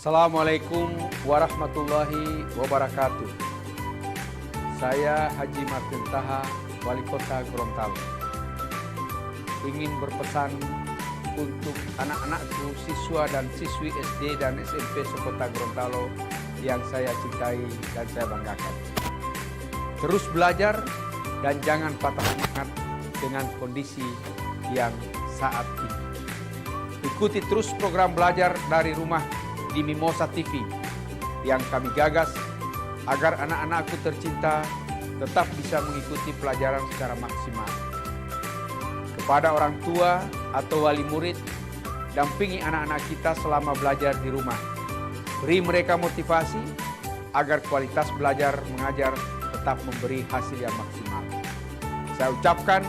Assalamualaikum warahmatullahi wabarakatuh. Saya Haji Martin Taha, Wali Kota Gorontalo. Ingin berpesan untuk anak-anakku, siswa dan siswi SD dan SMP sekota Gorontalo yang saya cintai dan saya banggakan. Terus belajar dan jangan patah semangat dengan kondisi yang saat ini. Ikuti terus program belajar dari rumah di Mimosa TV yang kami gagas agar anak-anakku tercinta tetap bisa mengikuti pelajaran secara maksimal. Kepada orang tua atau wali murid, dampingi anak-anak kita selama belajar di rumah. Beri mereka motivasi agar kualitas belajar mengajar tetap memberi hasil yang maksimal. Saya ucapkan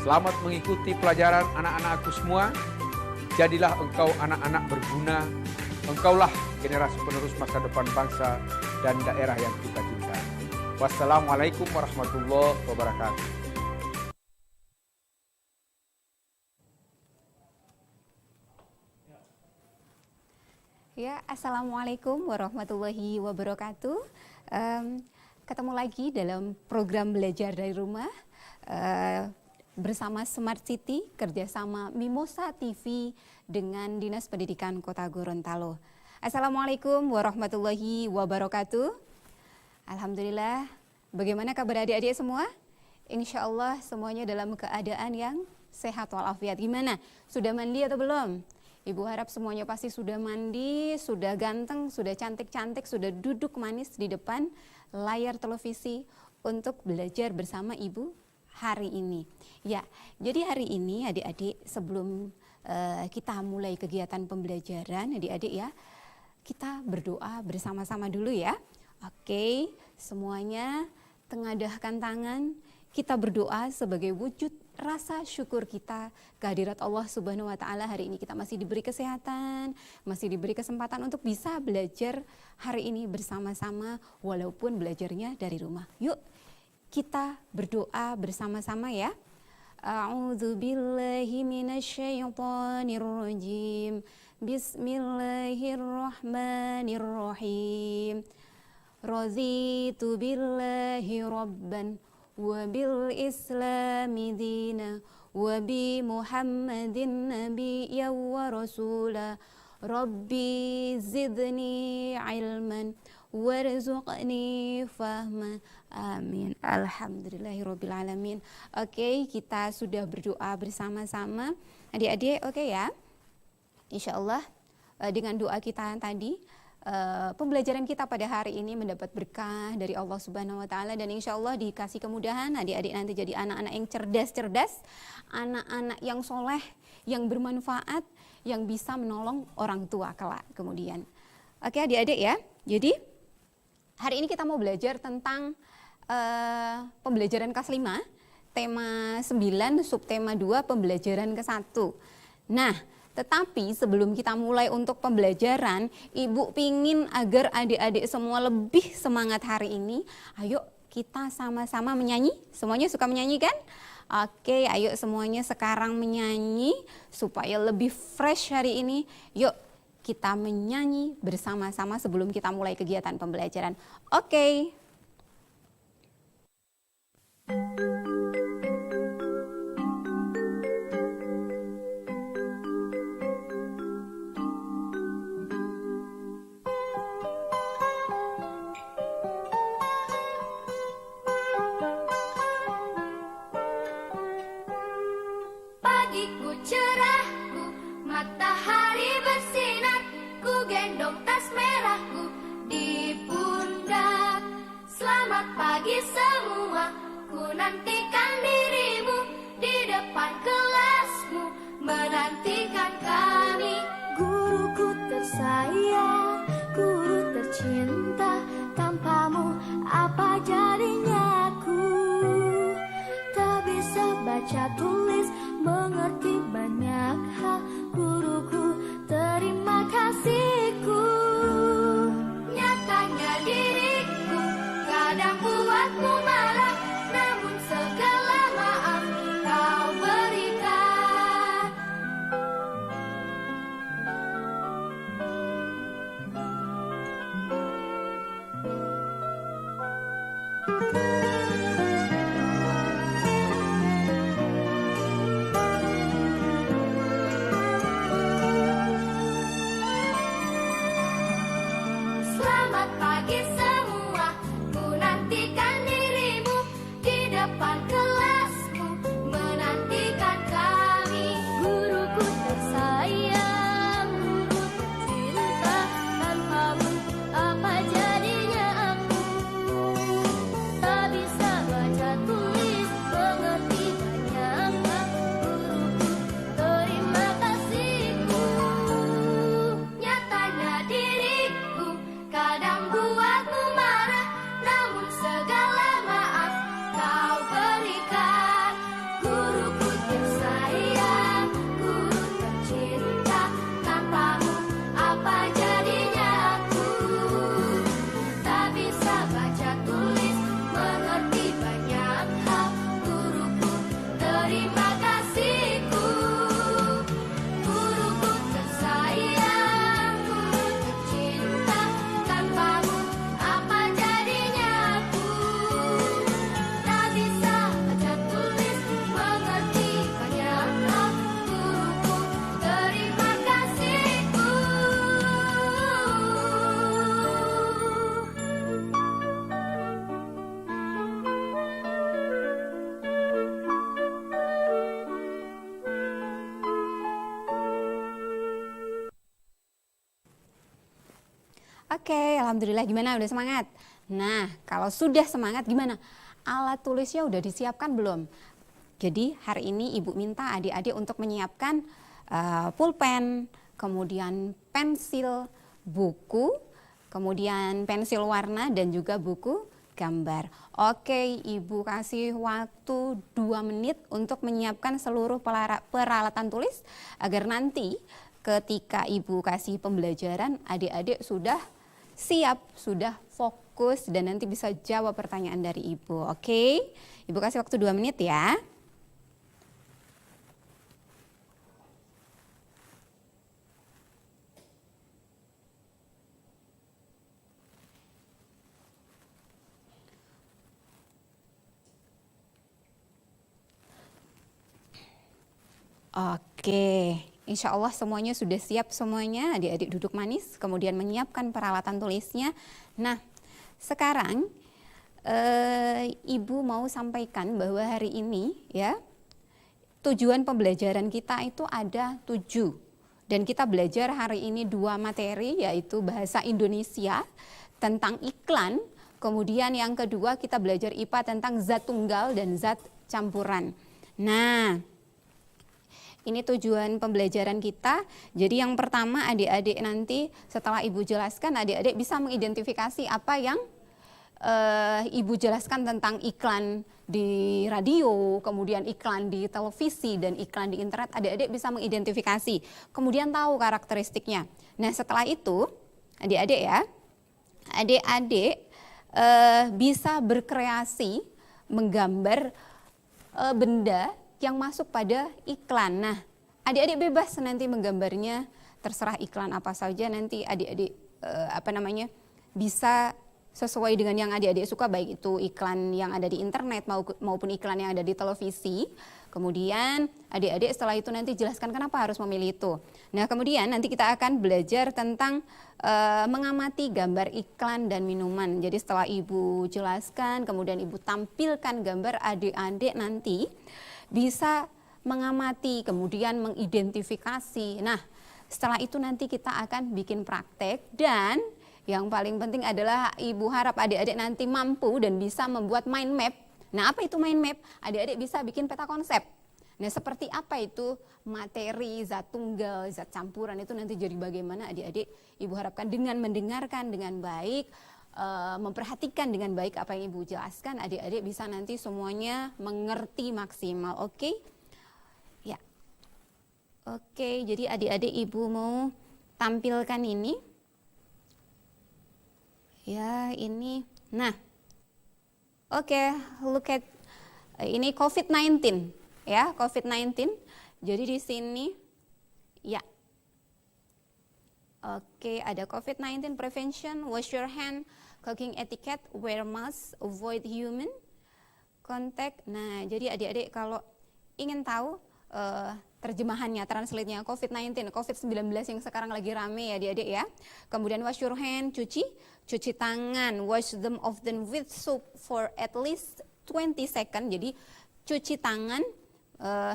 selamat mengikuti pelajaran anak-anakku semua. Jadilah engkau anak-anak berguna. Engkaulah generasi penerus masa depan bangsa dan daerah yang kita cintai. Wassalamualaikum warahmatullahi wabarakatuh. Ya, Assalamualaikum warahmatullahi wabarakatuh. Ketemu lagi dalam program belajar dari rumah bersama Smart City, kerjasama Mimosa TV dengan Dinas Pendidikan Kota Gorontalo. Assalamualaikum warahmatullahi wabarakatuh. Alhamdulillah, bagaimana kabar adik-adik semua? Insya Allah semuanya dalam keadaan yang sehat walafiat. Gimana? Sudah mandi atau belum? Ibu harap semuanya pasti sudah mandi, sudah ganteng, sudah cantik-cantik, sudah duduk manis di depan layar televisi untuk belajar bersama ibu hari ini. Ya, jadi hari ini adik-adik sebelum kita mulai kegiatan pembelajaran, adik-adik ya, kita berdoa bersama-sama dulu ya. Oke, semuanya tengadahkan tangan, kita berdoa sebagai wujud rasa syukur kita kehadirat Allah Subhanahu wa taala. Hari ini kita masih diberi kesehatan, masih diberi kesempatan untuk bisa belajar hari ini bersama-sama walaupun belajarnya dari rumah. Yuk, kita berdoa bersama-sama ya. A'udzubillahi minasyaitonirrajim. Bismillahirrahmanirrahim. Raditu billahi rabban wa bil islami dina wa bi Muhammadin nabiyyan wa rasula. Rabbi zidni ilman warzuqni fahma. Amin. Alhamdulillahirabbil alamin. Oke, kita sudah berdoa bersama-sama. Adik-adik, oke ya. Insyaallah dengan doa kita tadi pembelajaran kita pada hari ini mendapat berkah dari Allah Subhanahu wa taala dan insyaallah dikasih kemudahan adik-adik nanti jadi anak-anak yang cerdas-cerdas, anak-anak yang soleh, yang bermanfaat, yang bisa menolong orang tua kelak kemudian. Oke adik-adik ya. Jadi hari ini kita mau belajar tentang pembelajaran kelas 5, tema 9, subtema 2, pembelajaran ke-1. Nah, tetapi sebelum kita mulai untuk pembelajaran, Ibu pingin agar adik-adik semua lebih semangat hari ini. Ayo kita sama-sama menyanyi. Semuanya suka menyanyi kan? Oke, ayo semuanya sekarang menyanyi supaya lebih fresh hari ini. Yuk kita menyanyi bersama-sama sebelum kita mulai kegiatan pembelajaran. Oke. Pagiku cerahku, matahari bersinar, ku gendong tas merahku di pundak. Selamat pagi semua, ku nantikan dirimu di depan kelasmu, menantikan kami. Guruku tersayang, guru tercinta, tanpamu apa jadinya aku? Tak bisa baca tulis, mengerti banyak hal, guruku terima kasihku. Nyatanya diriku kadang buatmu marah, namun segala maaf kau berikan. Selamat pagi semua, ku nantikan dirimu di depan kelasku, menantikan kami. Guruku tersayang, guru tercinta, tanpamu apa jadinya aku? Tak bisa baca tulis, mengerti banyak hal. Guruku, terima kasihku. Nyatanya diriku kadang buatmu marah, namun segala maaf kau berikan. Guruku tersayang, guru tercinta, tanpamu apa jadinya aku? Tak bisa baca tulis, mengerti banyak hal. Guruku, terima kasihku. Guruku tersayang, guru tercinta, tanpamu apa jadinya aku? Tak bisa baca tulis, mengerti banyak hal. Guruku, terima kasihku. Oke, alhamdulillah, gimana, udah semangat? Nah, kalau sudah semangat gimana? Alat tulisnya udah disiapkan belum? Jadi hari ini Ibu minta adik-adik untuk menyiapkan pulpen, kemudian pensil, buku, kemudian pensil warna dan juga buku gambar. Oke, Ibu kasih waktu 2 menit untuk menyiapkan seluruh peralatan tulis agar nanti ketika Ibu kasih pembelajaran, adik-adik sudah siap, sudah fokus dan nanti bisa jawab pertanyaan dari Ibu. Oke, Ibu kasih waktu 2 menit ya. Oke, insya Allah semuanya sudah siap semuanya. Adik-adik duduk manis, kemudian menyiapkan peralatan tulisnya. Nah, sekarang Ibu mau sampaikan bahwa hari ini ya tujuan pembelajaran kita itu ada 7. Dan kita belajar hari ini 2 materi, yaitu bahasa Indonesia tentang iklan. Kemudian yang kedua kita belajar IPA tentang zat tunggal dan zat campuran. Nah, ini tujuan pembelajaran kita. Jadi yang pertama adik-adik nanti setelah Ibu jelaskan, adik-adik bisa mengidentifikasi apa yang Ibu jelaskan tentang iklan di radio, kemudian iklan di televisi dan iklan di internet. Adik-adik bisa mengidentifikasi, kemudian tahu karakteristiknya. Nah, setelah itu adik-adik ya, adik-adik bisa berkreasi menggambar benda yang masuk pada iklan. Nah, adik-adik bebas nanti menggambarnya, terserah iklan apa saja, nanti adik-adik bisa sesuai dengan yang adik-adik suka, baik itu iklan yang ada di internet maupun iklan yang ada di televisi. Kemudian adik-adik setelah itu nanti jelaskan kenapa harus memilih itu. Nah, kemudian nanti kita akan belajar tentang mengamati gambar iklan dan minuman. Jadi setelah Ibu jelaskan, kemudian Ibu tampilkan gambar, adik-adik nanti bisa mengamati, kemudian mengidentifikasi. Nah, setelah itu nanti kita akan bikin praktek, dan yang paling penting adalah Ibu harap adik-adik nanti mampu dan bisa membuat mind map. Nah, apa itu mind map? Adik-adik bisa bikin peta konsep. Nah, seperti apa itu materi, zat tunggal, zat campuran, itu nanti jadi bagaimana adik-adik. Ibu harapkan dengan mendengarkan dengan baik, memperhatikan dengan baik apa yang Ibu jelaskan, adik-adik bisa nanti semuanya mengerti maksimal. Oke? Ya. Oke, jadi adik-adik Ibu mau tampilkan ini. Ya, ini. Nah. Oke, look at ini COVID-19 ya, COVID-19. Jadi di sini ya. Oke, ada COVID-19 prevention, wash your hand, cooking etiquette, wear mask, avoid human contact. Nah, jadi adik-adik kalau ingin tahu terjemahannya, translate-nya COVID-19, COVID-19 yang sekarang lagi rame ya adik-adik ya. Kemudian wash your hand, cuci tangan, wash them often with soap for at least 20 second. Jadi cuci tangan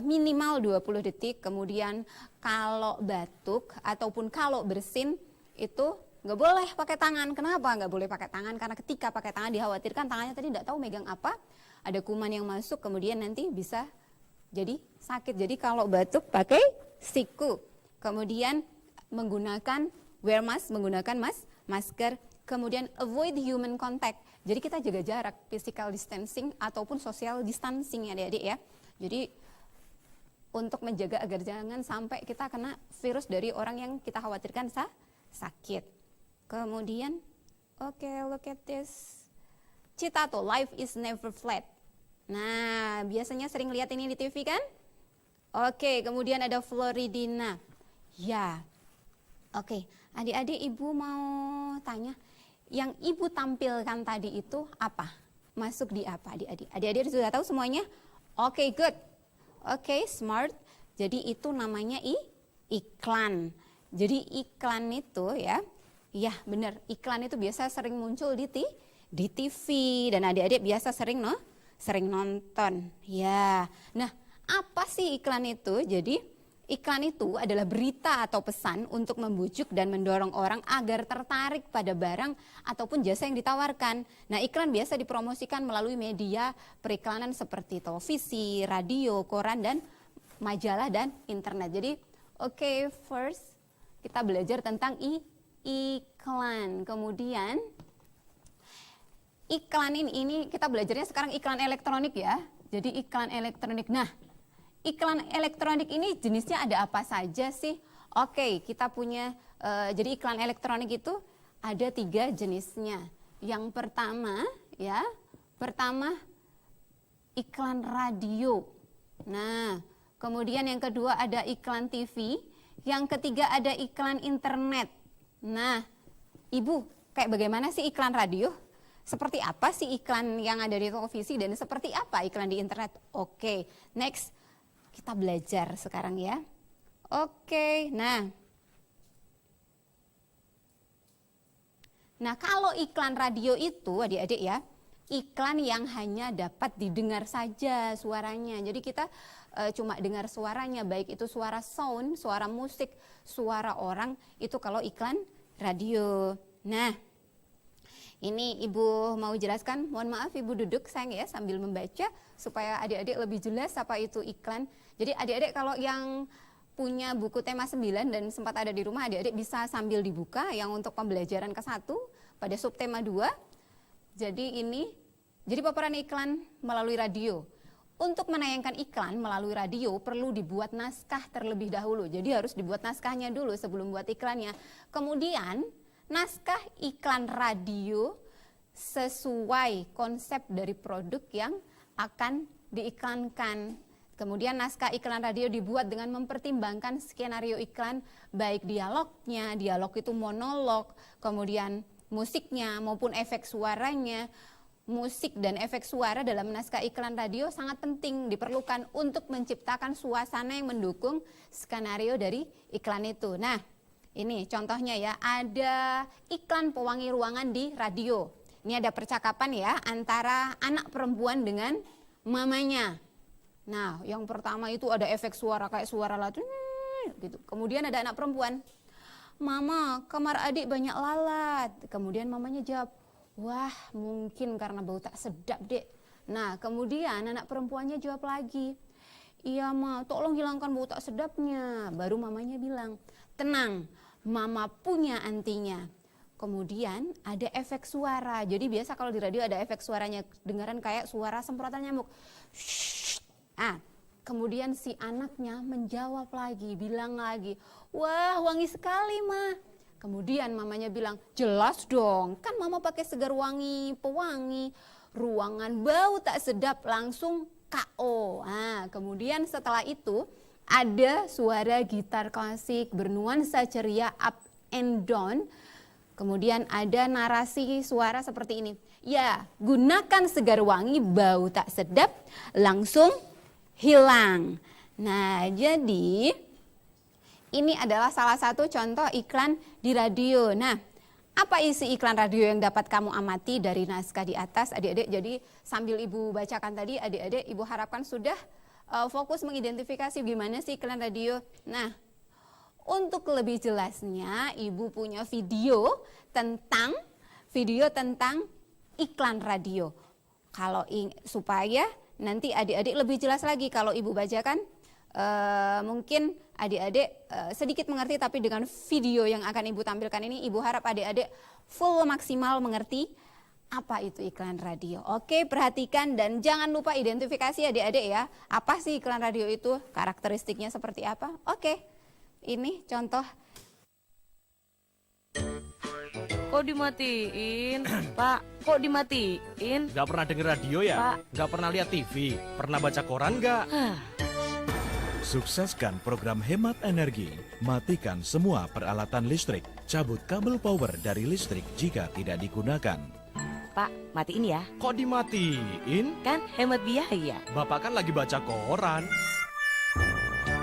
minimal 20 detik. Kemudian kalau batuk ataupun kalau bersin itu nggak boleh pakai tangan. Kenapa nggak boleh pakai tangan? Karena ketika pakai tangan dikhawatirkan tangannya tadi tidak tahu megang apa, ada kuman yang masuk kemudian nanti bisa jadi sakit. Jadi kalau batuk pakai siku. Kemudian menggunakan wear mask, menggunakan masker. Kemudian avoid human contact. Jadi kita jaga jarak, physical distancing ataupun social distancing ya adik-adik ya. Jadi untuk menjaga agar jangan sampai kita kena virus dari orang yang kita khawatirkan sakit. Kemudian look at this. Citato, life is never flat. Nah, biasanya sering lihat ini di TV kan? Oke, kemudian ada Floridina. Ya. Oke, adik-adik ibu mau tanya, yang ibu tampilkan tadi itu apa? Masuk di apa adik-adik? Adik-adik sudah tahu semuanya? Oke, good. Oke, smart. Jadi itu namanya iklan. Jadi iklan itu ya benar. Iklan itu biasa sering muncul di TV dan adik-adik biasa sering nonton. Ya. Nah, apa sih iklan itu? Jadi iklan itu adalah berita atau pesan untuk membujuk dan mendorong orang agar tertarik pada barang ataupun jasa yang ditawarkan. Nah, iklan biasa dipromosikan melalui media periklanan seperti televisi, radio, koran, dan majalah dan internet. Jadi, first kita belajar tentang iklan. Kemudian iklan ini kita belajarnya sekarang iklan elektronik ya. Jadi iklan elektronik. Nah, iklan elektronik ini jenisnya ada apa saja sih? Oke, kita punya jadi iklan elektronik itu ada 3 jenisnya. Yang pertama iklan radio. Nah, kemudian yang kedua ada iklan TV, yang ketiga ada iklan internet. Nah, Ibu, kayak bagaimana sih iklan radio? Seperti apa sih iklan yang ada di televisi dan seperti apa iklan di internet? Oke, next kita belajar sekarang ya. Oke, nah kalau iklan radio itu adik-adik ya, iklan yang hanya dapat didengar saja suaranya. Jadi kita cuma dengar suaranya, baik itu suara sound, suara musik, suara orang, itu kalau iklan radio. Nah, ini Ibu mau jelaskan, mohon maaf Ibu duduk sayang ya sambil membaca supaya adik-adik lebih jelas apa itu iklan. Jadi adik-adik kalau yang punya buku tema 9 dan sempat ada di rumah, adik-adik bisa sambil dibuka yang untuk pembelajaran ke-1 pada subtema 2. Jadi paparan iklan melalui radio. Untuk menayangkan iklan melalui radio perlu dibuat naskah terlebih dahulu. Jadi harus dibuat naskahnya dulu sebelum buat iklannya. Kemudian naskah iklan radio sesuai konsep dari produk yang akan diiklankan. Kemudian naskah iklan radio dibuat dengan mempertimbangkan skenario iklan, baik dialognya, dialog itu monolog, kemudian musiknya maupun efek suaranya. Musik dan efek suara dalam naskah iklan radio sangat penting diperlukan untuk menciptakan suasana yang mendukung skenario dari iklan itu. Nah, ini contohnya ya, ada iklan pewangi ruangan di radio. Ini ada percakapan ya antara anak perempuan dengan mamanya. Nah, yang pertama itu ada efek suara kayak suara lalat gitu. Kemudian ada anak perempuan, "Mama, kamar adik banyak lalat." Kemudian mamanya jawab, "Wah, mungkin karena bau tak sedap, Dek." Nah, kemudian anak perempuannya jawab lagi, "Iya, Ma, tolong hilangkan bau tak sedapnya." Baru mamanya bilang, "Tenang, Mama punya antinya." Kemudian ada efek suara. Jadi biasa kalau di radio ada efek suaranya, dengaran kayak suara semprotan nyamuk. Kemudian si anaknya menjawab lagi, bilang lagi, "Wah, wangi sekali, Ma." Kemudian mamanya bilang, "Jelas dong, kan Mama pakai segar wangi, pewangi. Ruangan bau tak sedap langsung KO." Kemudian setelah itu ada suara gitar klasik bernuansa ceria up and don't. Kemudian ada narasi suara seperti ini. Ya, gunakan segar wangi, bau tak sedap, langsung hilang. Nah, jadi ini adalah salah satu contoh iklan di radio. Nah, apa isi iklan radio yang dapat kamu amati dari naskah di atas, adik-adik? Jadi sambil Ibu bacakan tadi, adik-adik, Ibu harapkan sudah fokus mengidentifikasi gimana sih iklan radio. Nah, untuk lebih jelasnya, Ibu punya video tentang iklan radio. Supaya nanti adik-adik lebih jelas lagi kalau Ibu bacakan, mungkin adik-adik sedikit mengerti, tapi dengan video yang akan Ibu tampilkan ini, Ibu harap adik-adik full maksimal mengerti apa itu iklan radio. Oke, perhatikan dan jangan lupa identifikasi adik-adik ya. Apa sih iklan radio itu? Karakteristiknya seperti apa? Oke, ini contoh. Kok dimatiin? Pak, kok dimatiin? Gak pernah denger radio ya? Pak. Gak pernah lihat TV? Pernah baca koran gak? Sukseskan program hemat energi. Matikan semua peralatan listrik. Cabut kabel power dari listrik jika tidak digunakan. Pak, matiin ya. Kok dimatiin? Kan hemat biaya. Bapak kan lagi baca koran.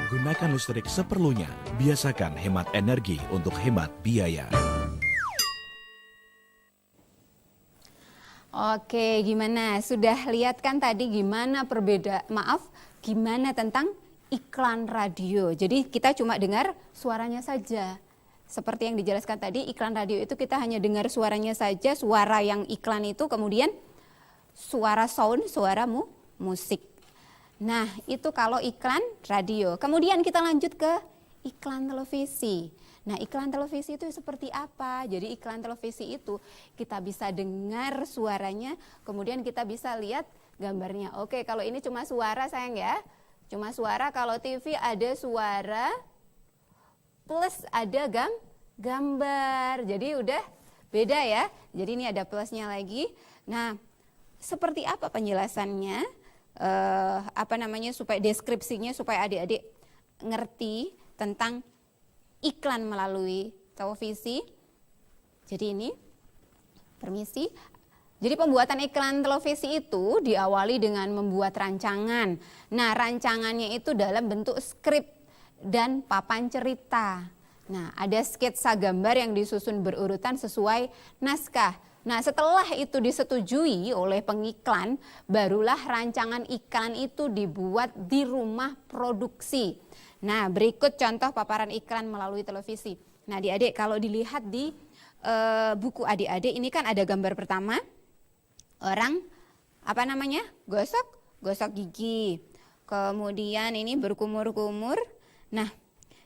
Gunakan listrik seperlunya. Biasakan hemat energi untuk hemat biaya. Oke, gimana? Sudah lihat kan tadi gimana gimana tentang iklan radio. Jadi kita cuma dengar suaranya saja. Seperti yang dijelaskan tadi, iklan radio itu kita hanya dengar suaranya saja, suara yang iklan itu, kemudian suara sound, suara musik. Nah, itu kalau iklan radio. Kemudian kita lanjut ke iklan televisi. Nah, iklan televisi itu seperti apa? Jadi iklan televisi itu kita bisa dengar suaranya, kemudian kita bisa lihat gambarnya. Oke, kalau ini cuma suara sayang ya. Cuma suara, kalau TV ada suara plus ada gambar. Jadi udah beda ya. Jadi ini ada plusnya lagi. Nah, seperti apa penjelasannya? Supaya deskripsinya supaya adik-adik ngerti tentang iklan melalui televisi. Jadi ini, permisi. Jadi pembuatan iklan televisi itu diawali dengan membuat rancangan. Nah, rancangannya itu dalam bentuk skrip dan papan cerita. Nah, ada sketsa gambar yang disusun berurutan sesuai naskah. Nah, setelah itu disetujui oleh pengiklan, barulah rancangan iklan itu dibuat di rumah produksi. Nah, berikut contoh paparan iklan melalui televisi. Nah, adik-adik kalau dilihat di buku adik-adik ini kan ada gambar pertama, orang gosok gigi. Kemudian ini berkumur-kumur. Nah,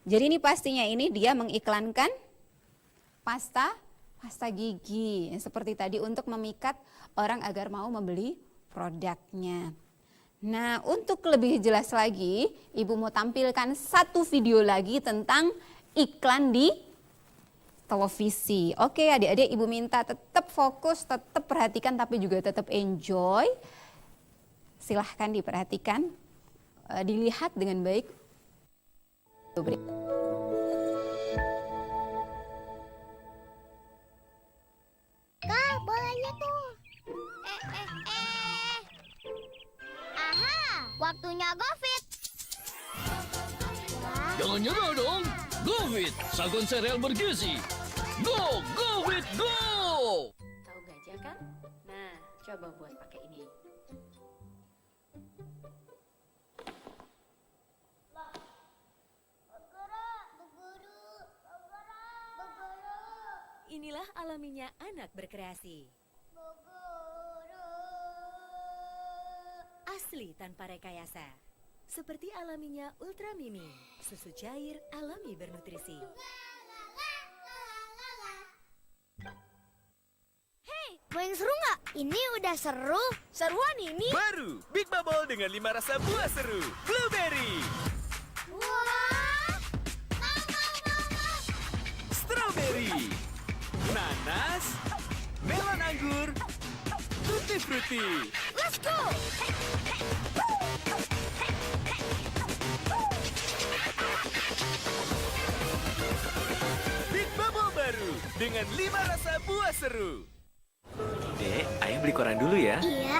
jadi ini pastinya ini dia mengiklankan pasta gigi. Seperti tadi untuk memikat orang agar mau membeli produknya. Nah, untuk lebih jelas lagi, Ibu mau tampilkan satu video lagi tentang iklan di televisi. Oke, adik-adik, Ibu minta tetap fokus, tetap perhatikan, tapi juga tetap enjoy. Silahkan diperhatikan, dilihat dengan baik. Kak, bolanya tuh. Aha, waktunya GoFit. Jangan nyerah dong. GoFit, sagun sereal bergizi. Go, GoFit, go! Tahu gajah kan? Nah, coba buat pakai ini. Inilah alaminya anak berkreasi. Asli tanpa rekayasa. Seperti alaminya Ultra Mini, susu cair alami bernutrisi. Hei, mau yang seru nggak? Ini udah seru. Seruan ini. Baru Big Bubble dengan 5 rasa buah seru. Blueberry, Wah. strawberry, nanas, melon anggur, tutti frutti. Let's go. Big Bubble dengan 5 rasa buah seru. Dek, ayah beli koran dulu ya. Iya.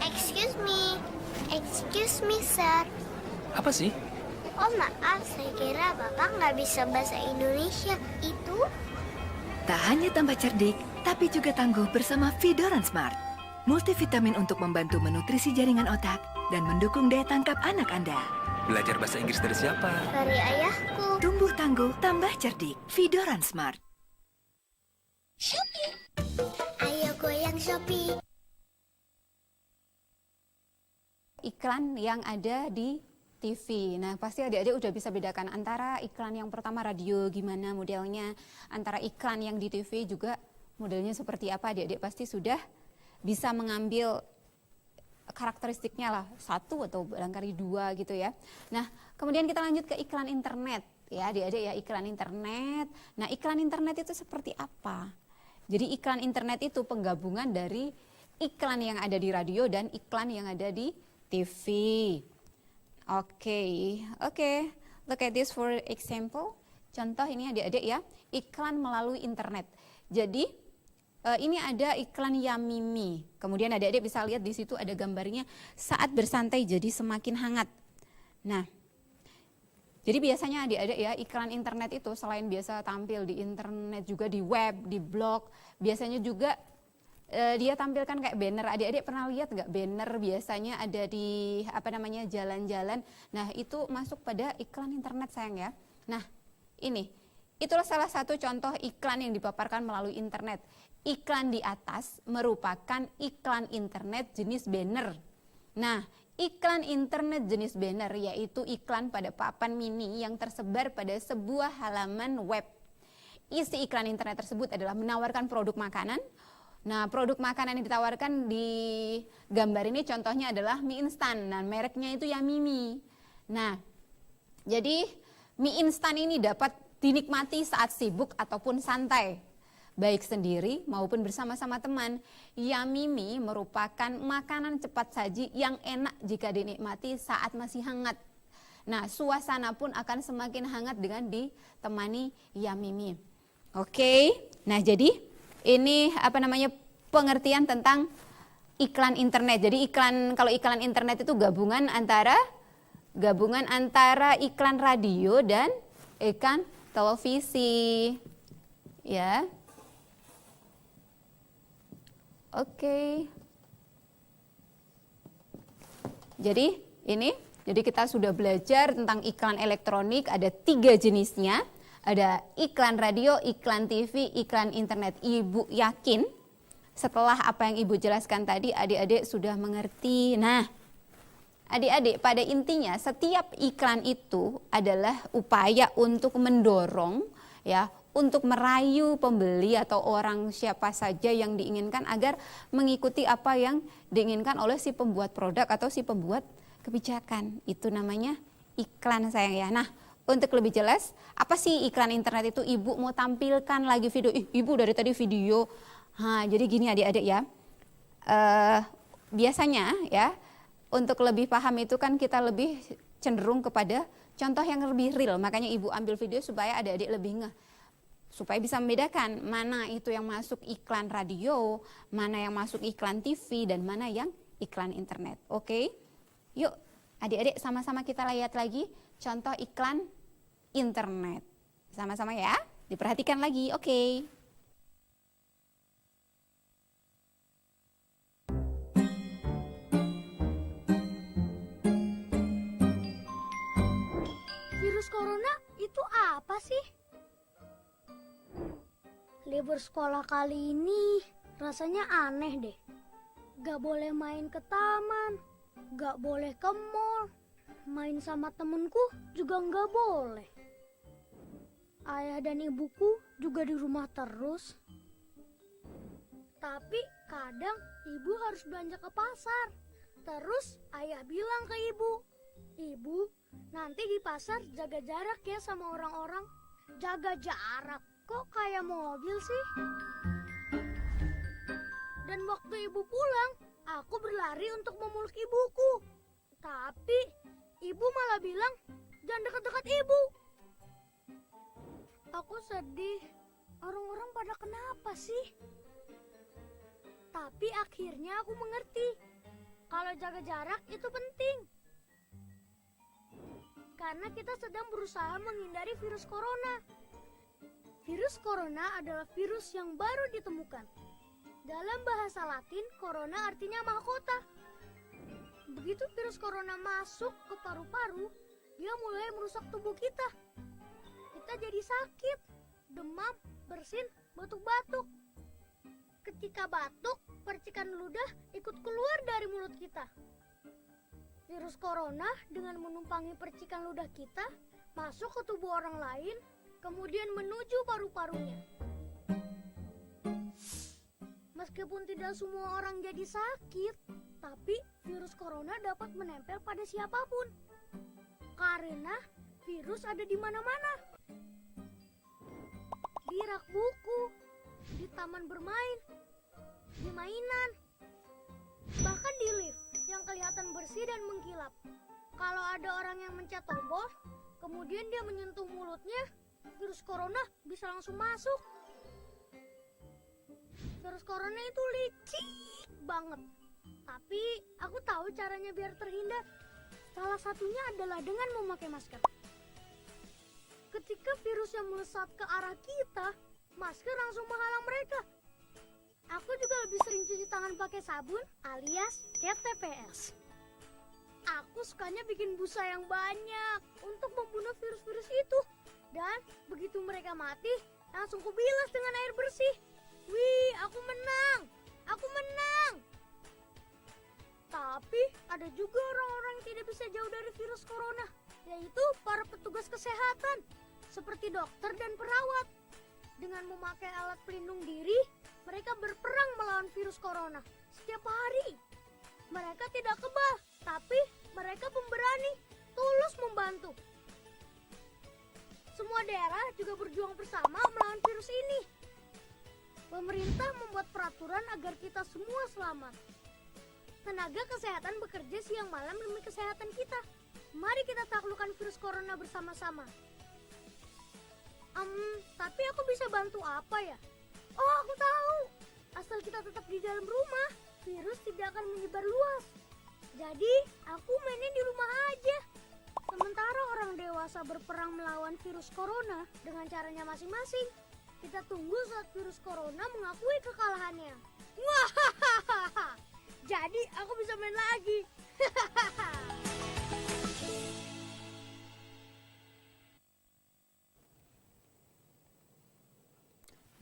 Excuse me. Excuse me, sir. Apa sih? Oh maaf, saya kira Bapak nggak bisa bahasa Indonesia. Itu? Tak hanya tambah cerdik, tapi juga tangguh bersama Vidoran Smart. Multivitamin untuk membantu menutrisi jaringan otak dan mendukung daya tangkap anak Anda. Belajar bahasa Inggris dari siapa? Dari ayahku. Tumbuh tangguh, tambah cerdik. Vidoran Smart. Shopee. Ayo goyang Shopee. Iklan yang ada di TV. Nah, pasti adik-adik udah bisa bedakan antara iklan yang pertama radio gimana modelnya, antara iklan yang di TV juga modelnya seperti apa. Adik-adik pasti sudah bisa mengambil karakteristiknya lah, satu atau barangkali dua gitu ya. Nah, kemudian kita lanjut ke iklan internet. Ya, adik-adik ya, iklan internet. Nah, iklan internet itu seperti apa? Jadi iklan internet itu penggabungan dari iklan yang ada di radio dan iklan yang ada di TV. Oke. Look at this for example. Contoh ini adik-adik ya, iklan melalui internet. Jadi ini ada iklan Yamimi. Kemudian adik-adik bisa lihat di situ ada gambarnya saat bersantai jadi semakin hangat. Nah, jadi biasanya adik-adik ya, iklan internet itu selain biasa tampil di internet juga di web, di blog, biasanya juga dia tampilkan kayak banner. Adik-adik pernah lihat nggak banner biasanya ada di jalan-jalan. Nah, itu masuk pada iklan internet sayang ya. Nah, itulah salah satu contoh iklan yang dipaparkan melalui internet. Iklan di atas merupakan iklan internet jenis banner. Nah, iklan internet jenis banner yaitu iklan pada papan mini yang tersebar pada sebuah halaman web. Isi iklan internet tersebut adalah menawarkan produk makanan. Nah, produk makanan yang ditawarkan di gambar ini contohnya adalah mie instan. Nah, mereknya itu Yamimi. Nah, jadi mie instan ini dapat dinikmati saat sibuk ataupun santai, baik sendiri maupun bersama-sama teman. Yamimi merupakan makanan cepat saji yang enak jika dinikmati saat masih hangat. Nah, suasana pun akan semakin hangat dengan ditemani Yamimi. Oke, nah jadi ini pengertian tentang iklan internet. Jadi kalau iklan internet itu gabungan antara iklan radio dan iklan televisi. Ya. Oke. Jadi kita sudah belajar tentang iklan elektronik, ada 3 jenisnya. Ada iklan radio, iklan TV, iklan internet. Ibu yakin setelah apa yang Ibu jelaskan tadi, adik-adik sudah mengerti. Nah, adik-adik pada intinya setiap iklan itu adalah upaya untuk mendorong ya, untuk merayu pembeli atau orang siapa saja yang diinginkan agar mengikuti apa yang diinginkan oleh si pembuat produk atau si pembuat kebijakan. Itu namanya iklan sayang ya. Nah, untuk lebih jelas, apa sih iklan internet itu? Ibu mau tampilkan lagi video. Ibu dari tadi video. Jadi gini adik-adik ya. Biasanya ya, untuk lebih paham itu kan kita lebih cenderung kepada contoh yang lebih real. Makanya Ibu ambil video supaya adik-adik lebih ngeh. Supaya bisa membedakan mana itu yang masuk iklan radio, mana yang masuk iklan TV, dan mana yang iklan internet. Oke? Yuk adik-adik sama-sama kita lihat lagi contoh iklan internet. Sama-sama ya, diperhatikan lagi, oke. Virus corona itu apa sih? Libur sekolah kali ini rasanya aneh deh. Gak boleh main ke taman, gak boleh ke mall. Main sama temenku juga nggak boleh. Ayah dan ibuku juga di rumah terus. Tapi kadang ibu harus belanja ke pasar. Terus ayah bilang ke ibu, "Ibu, nanti di pasar jaga jarak ya sama orang-orang." Jaga jarak? Kok kayak mobil sih? Dan waktu ibu pulang, aku berlari untuk memeluk ibuku. Tapi ibu malah bilang, "Jangan dekat-dekat ibu." Aku sedih. Orang-orang pada kenapa sih? Tapi akhirnya aku mengerti. Kalau jaga jarak itu penting. Karena kita sedang berusaha menghindari virus corona. Virus corona adalah virus yang baru ditemukan. Dalam bahasa Latin, corona artinya mahkota. Begitu virus corona masuk ke paru-paru, dia mulai merusak tubuh kita. Kita jadi sakit, demam, bersin, batuk-batuk. Ketika batuk, percikan ludah ikut keluar dari mulut kita. Virus corona dengan menumpangi percikan ludah kita masuk ke tubuh orang lain, kemudian menuju paru-parunya. Meskipun tidak semua orang jadi sakit, tapi virus corona dapat menempel pada siapapun. Karena virus ada di mana-mana. Di rak buku, di taman bermain, di mainan, bahkan di lift yang kelihatan bersih dan mengkilap. Kalau ada orang yang mencet tombol, kemudian dia menyentuh mulutnya, virus corona bisa langsung masuk. Virus corona itu licik banget. Tapi aku tahu caranya biar terhindar. Salah satunya adalah dengan memakai masker. Ketika virus yang melesat ke arah kita, masker langsung menghalang mereka. Aku juga lebih sering cuci tangan pakai sabun alias cat TPS. Aku sukanya bikin busa yang banyak untuk membunuh virus-virus itu. Dan begitu mereka mati, langsung kubilas dengan air bersih. Wih, aku menang! Aku menang! Tapi ada juga orang-orang yang tidak bisa jauh dari virus corona, yaitu para petugas kesehatan, seperti dokter dan perawat. Dengan memakai alat pelindung diri, mereka berperang melawan virus corona setiap hari. Mereka tidak kebal, tapi mereka pemberani, tulus membantu. Semua daerah juga berjuang bersama melawan virus ini. Pemerintah membuat peraturan agar kita semua selamat. Tenaga kesehatan bekerja siang malam demi kesehatan kita. Mari kita taklukkan virus corona bersama-sama. Tapi aku bisa bantu apa ya? Oh, aku tahu. Asal kita tetap di dalam rumah, virus tidak akan menyebar luas. Jadi, aku mainnya di rumah aja. Sementara orang dewasa berperang melawan virus corona dengan caranya masing-masing. Kita tunggu saat virus corona mengakui kekalahannya. Wahahaha. Jadi aku bisa main lagi.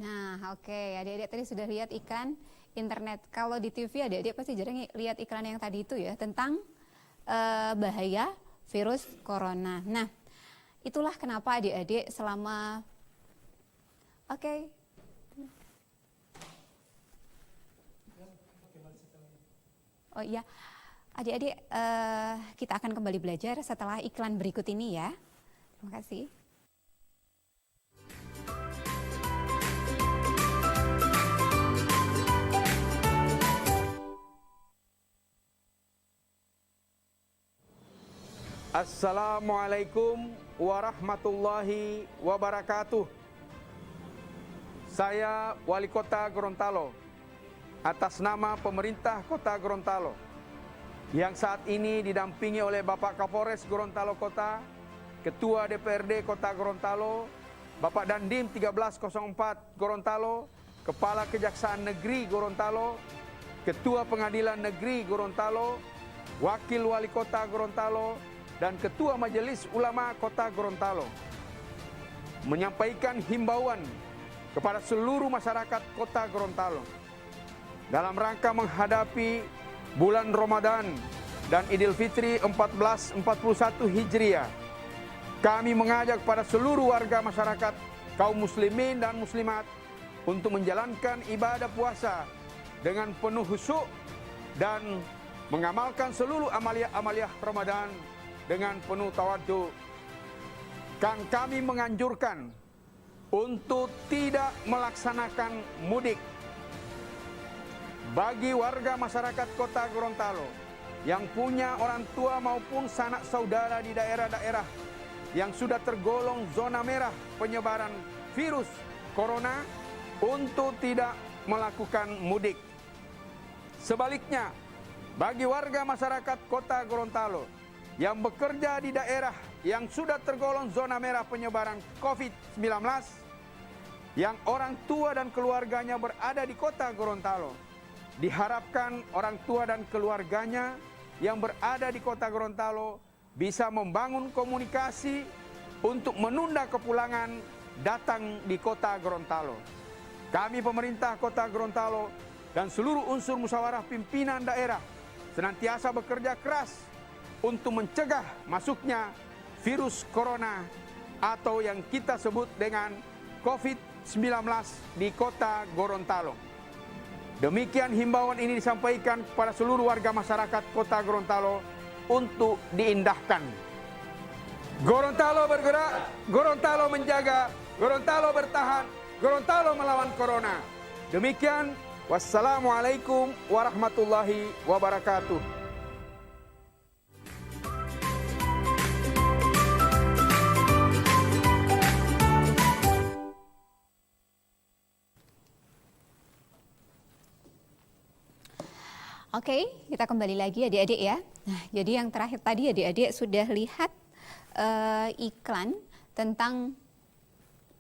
Nah, oke, adik-adik tadi sudah lihat iklan internet. Kalau di TV adik-adik pasti jarang lihat iklan yang tadi itu ya, tentang bahaya virus corona. Nah, itulah kenapa adik-adik selama Oh iya, adik-adik kita akan kembali belajar setelah iklan berikut ini ya. Terima kasih. Assalamualaikum warahmatullahi wabarakatuh. Saya Wali Kota Gorontalo, atas nama pemerintah Kota Gorontalo, yang saat ini didampingi oleh Bapak Kapolres Gorontalo Kota, Ketua DPRD Kota Gorontalo, Bapak Dandim 1304 Gorontalo, Kepala Kejaksaan Negeri Gorontalo, Ketua Pengadilan Negeri Gorontalo, Wakil Wali Kota Gorontalo, dan Ketua Majelis Ulama Kota Gorontalo, menyampaikan himbauan kepada seluruh masyarakat Kota Gorontalo dalam rangka menghadapi bulan Ramadan dan Idul Fitri 1441 Hijriah. Kami mengajak pada seluruh warga masyarakat, kaum muslimin dan muslimat untuk menjalankan ibadah puasa dengan penuh khusyuk dan mengamalkan seluruh amaliah-amaliah Ramadan dengan penuh tawadhu. Kami menganjurkan untuk tidak melaksanakan mudik. Bagi warga masyarakat Kota Gorontalo yang punya orang tua maupun sanak saudara di daerah-daerah yang sudah tergolong zona merah penyebaran virus corona untuk tidak melakukan mudik. Sebaliknya, bagi warga masyarakat Kota Gorontalo yang bekerja di daerah yang sudah tergolong zona merah penyebaran COVID-19, yang orang tua dan keluarganya berada di Kota Gorontalo, diharapkan orang tua dan keluarganya yang berada di Kota Gorontalo bisa membangun komunikasi untuk menunda kepulangan datang di Kota Gorontalo. Kami pemerintah Kota Gorontalo dan seluruh unsur musyawarah pimpinan daerah senantiasa bekerja keras untuk mencegah masuknya virus corona atau yang kita sebut dengan COVID-19 di Kota Gorontalo. Demikian himbauan ini disampaikan kepada seluruh warga masyarakat Kota Gorontalo untuk diindahkan. Gorontalo bergerak, Gorontalo menjaga, Gorontalo bertahan, Gorontalo melawan corona. Demikian, wassalamualaikum warahmatullahi wabarakatuh. Oke, kita kembali lagi adik-adik ya. Nah, jadi yang terakhir tadi adik-adik sudah lihat iklan tentang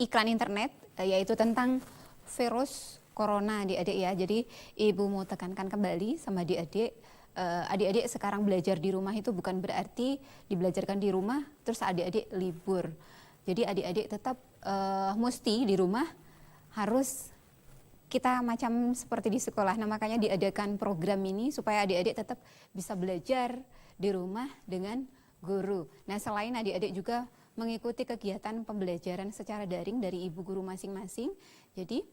iklan internet, yaitu tentang virus corona adik-adik ya. Jadi ibu mau tekankan kembali sama adik-adik, adik-adik sekarang belajar di rumah itu bukan berarti dibelajarkan di rumah terus adik-adik libur. Jadi adik-adik tetap mesti di rumah harus kita macam seperti di sekolah. Nah, makanya diadakan program ini supaya adik-adik tetap bisa belajar di rumah dengan guru. Nah, selain adik-adik juga mengikuti kegiatan pembelajaran secara daring dari ibu guru masing-masing. Jadi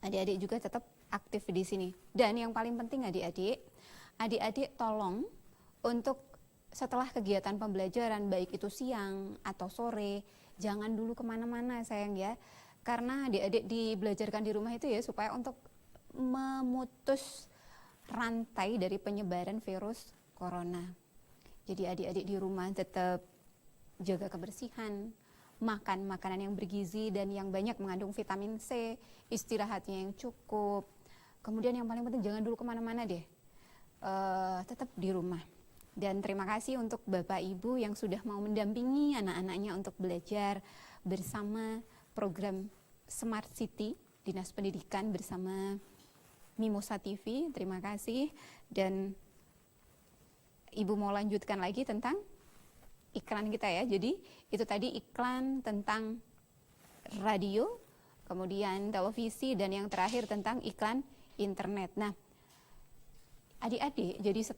adik-adik juga tetap aktif di sini. Dan yang paling penting adik-adik tolong untuk setelah kegiatan pembelajaran baik itu siang atau sore, jangan dulu kemana-mana sayang ya. Karena adik-adik dibelajarkan di rumah itu ya supaya untuk memutus rantai dari penyebaran virus corona. Jadi adik-adik di rumah tetap jaga kebersihan, makan makanan yang bergizi dan yang banyak mengandung vitamin C, istirahatnya yang cukup. Kemudian yang paling penting jangan dulu kemana-mana deh, tetap di rumah. Dan terima kasih untuk Bapak Ibu yang sudah mau mendampingi anak-anaknya untuk belajar bersama program Smart City Dinas Pendidikan bersama Mimosa TV. Terima kasih. Dan Ibu mau lanjutkan lagi tentang iklan kita ya. Jadi itu tadi iklan tentang radio, kemudian televisi, dan yang terakhir tentang iklan internet. Nah, adik-adik jadi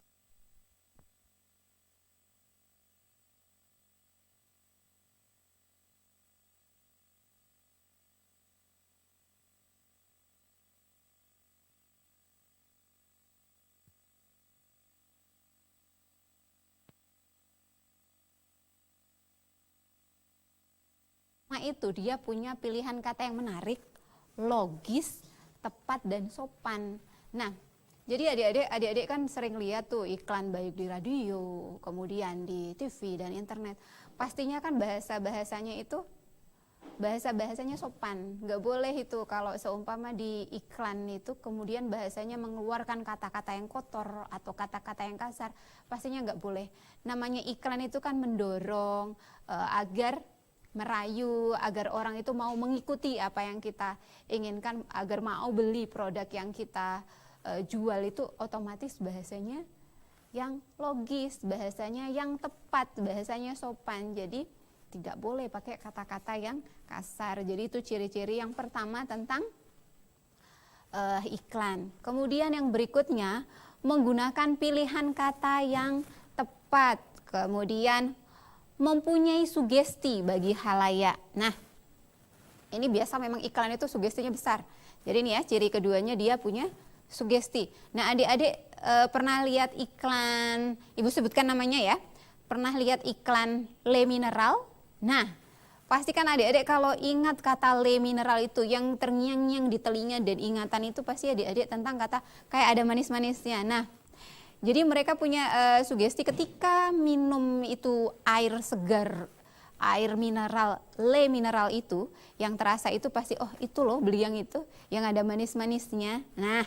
itu dia punya pilihan kata yang menarik, logis, tepat, dan sopan. Nah, jadi adik-adik kan sering lihat tuh iklan baik di radio, kemudian di TV dan internet. Pastinya kan bahasa-bahasanya sopan. Nggak boleh itu kalau seumpama di iklan itu kemudian bahasanya mengeluarkan kata-kata yang kotor atau kata-kata yang kasar. Pastinya nggak boleh. Namanya iklan itu kan mendorong agar merayu, agar orang itu mau mengikuti apa yang kita inginkan, agar mau beli produk yang kita jual. Itu otomatis bahasanya yang logis, bahasanya yang tepat, bahasanya sopan. Jadi tidak boleh pakai kata-kata yang kasar. Jadi itu ciri-ciri yang pertama tentang iklan. Kemudian yang berikutnya, menggunakan pilihan kata yang tepat. Kemudian mempunyai sugesti bagi halayak. Nah, ini biasa memang iklan itu sugestinya besar. Jadi ini ya, ciri keduanya dia punya sugesti. Nah, adik-adik pernah lihat iklan, Ibu sebutkan namanya ya, pernah lihat iklan Le Mineral? Nah, pastikan adik-adik kalau ingat kata Le Mineral itu yang terngiang-ngiang di telinga dan ingatan itu pasti adik-adik tentang kata kayak ada manis-manisnya. Nah, jadi mereka punya sugesti ketika minum itu air segar, air mineral, le mineral itu yang terasa itu pasti oh itu loh beli yang itu yang ada manis-manisnya. Nah,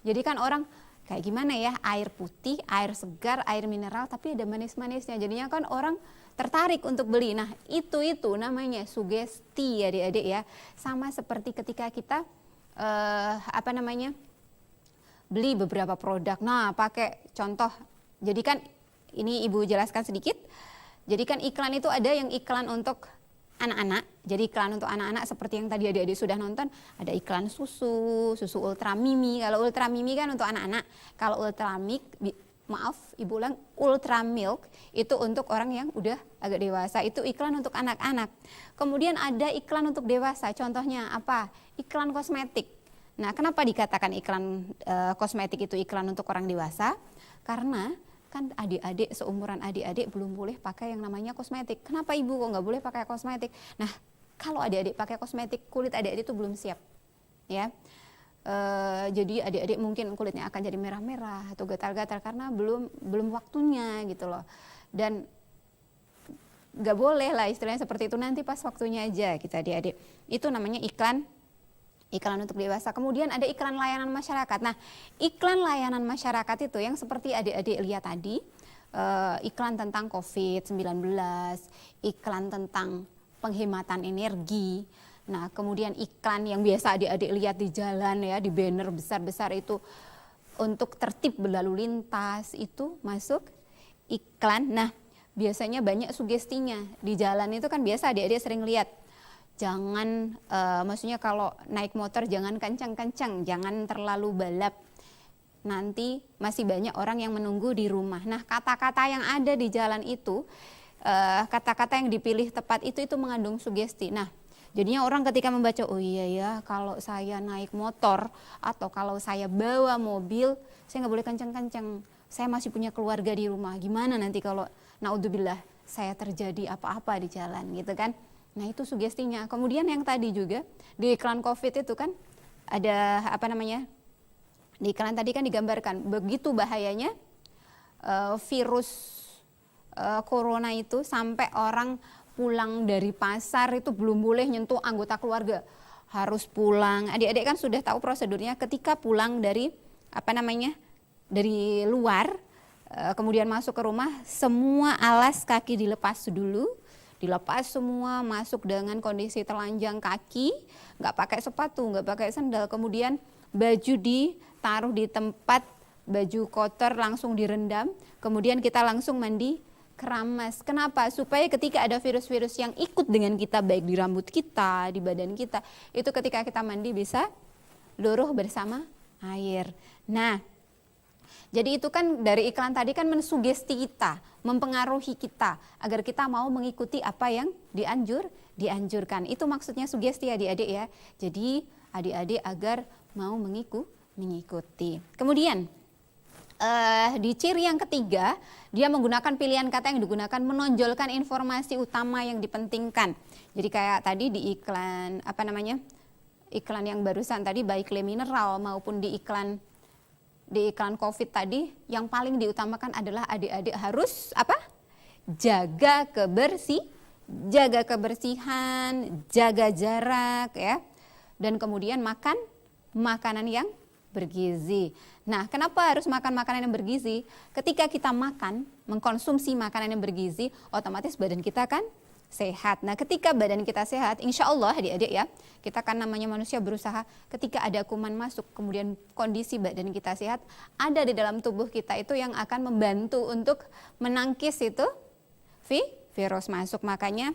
jadi kan orang kayak gimana ya, air putih, air segar, air mineral tapi ada manis-manisnya. Jadinya kan orang tertarik untuk beli. Nah, itu namanya sugesti adik-adik ya. Sama seperti ketika kita beli beberapa produk. Nah, pakai contoh. Jadi kan ini Ibu jelaskan sedikit. Jadi kan iklan itu ada yang iklan untuk anak-anak. Jadi iklan untuk anak-anak seperti yang tadi adik-adik sudah nonton, ada iklan susu Ultra Mimi. Kalau Ultra Mimi kan untuk anak-anak. Kalau Ultra Ibu ulang, Ultra Milk itu untuk orang yang udah agak dewasa. Itu iklan untuk anak-anak. Kemudian ada iklan untuk dewasa. Contohnya apa? Iklan kosmetik. Nah, kenapa dikatakan iklan kosmetik itu iklan untuk orang dewasa? Karena kan adik-adik, seumuran adik-adik belum boleh pakai yang namanya kosmetik. Kenapa Ibu kok nggak boleh pakai kosmetik? Nah, kalau adik-adik pakai kosmetik, kulit adik-adik itu belum siap, ya. Jadi adik-adik mungkin kulitnya akan jadi merah-merah atau gatal-gatal karena belum waktunya gitu loh. Dan nggak boleh lah istilahnya seperti itu, nanti pas waktunya aja kita adik-adik. Itu namanya iklan untuk dewasa. Kemudian ada iklan layanan masyarakat. Nah, iklan layanan masyarakat itu yang seperti adik-adik lihat tadi, iklan tentang COVID-19, iklan tentang penghematan energi. Nah, kemudian iklan yang biasa adik-adik lihat di jalan ya, di banner besar-besar itu untuk tertib berlalu lintas, itu masuk iklan. Nah, biasanya banyak sugestinya. Di jalan itu kan biasa adik-adik sering lihat. Jangan, maksudnya kalau naik motor jangan kencang-kencang, jangan terlalu balap. Nanti masih banyak orang yang menunggu di rumah. Nah, kata-kata yang ada di jalan itu, kata-kata yang dipilih tepat itu mengandung sugesti. Nah, jadinya orang ketika membaca, oh iya ya, kalau saya naik motor atau kalau saya bawa mobil, saya nggak boleh kencang-kencang. Saya masih punya keluarga di rumah. Gimana nanti kalau naudzubillah saya terjadi apa-apa di jalan gitu kan? Nah, itu sugestinya. Kemudian yang tadi juga di iklan COVID itu kan ada di iklan tadi kan digambarkan begitu bahayanya virus corona itu sampai orang pulang dari pasar itu belum boleh nyentuh anggota keluarga, harus pulang. Adik-adik kan sudah tahu prosedurnya ketika pulang dari dari luar, kemudian masuk ke rumah, semua alas kaki dilepas dulu. Dilepas semua, masuk dengan kondisi telanjang kaki, nggak pakai sepatu, nggak pakai sandal. Kemudian baju ditaruh di tempat, baju kotor langsung direndam. Kemudian kita langsung mandi keramas. Kenapa? Supaya ketika ada virus-virus yang ikut dengan kita, baik di rambut kita, di badan kita, itu ketika kita mandi bisa luruh bersama air. Nah, jadi itu kan dari iklan tadi kan mensugesti kita, mempengaruhi kita agar kita mau mengikuti apa yang dianjurkan. Itu maksudnya sugesti adik-adik ya. Jadi adik-adik agar mau mengikuti. Kemudian di ciri yang ketiga, dia menggunakan pilihan kata yang digunakan menonjolkan informasi utama yang dipentingkan. Jadi kayak tadi di iklan iklan yang barusan tadi, baik le mineral maupun di iklan COVID tadi, yang paling diutamakan adalah adik-adik harus jaga kebersihan, jaga jarak ya, dan kemudian makan makanan yang bergizi. Nah, kenapa harus makan makanan yang bergizi? Ketika kita mengkonsumsi makanan yang bergizi, otomatis badan kita kan sehat. Nah, ketika badan kita sehat, insya Allah adik-adik ya, kita kan namanya manusia berusaha, ketika ada kuman masuk, kemudian kondisi badan kita sehat, ada di dalam tubuh kita itu yang akan membantu untuk menangkis itu virus masuk. Makanya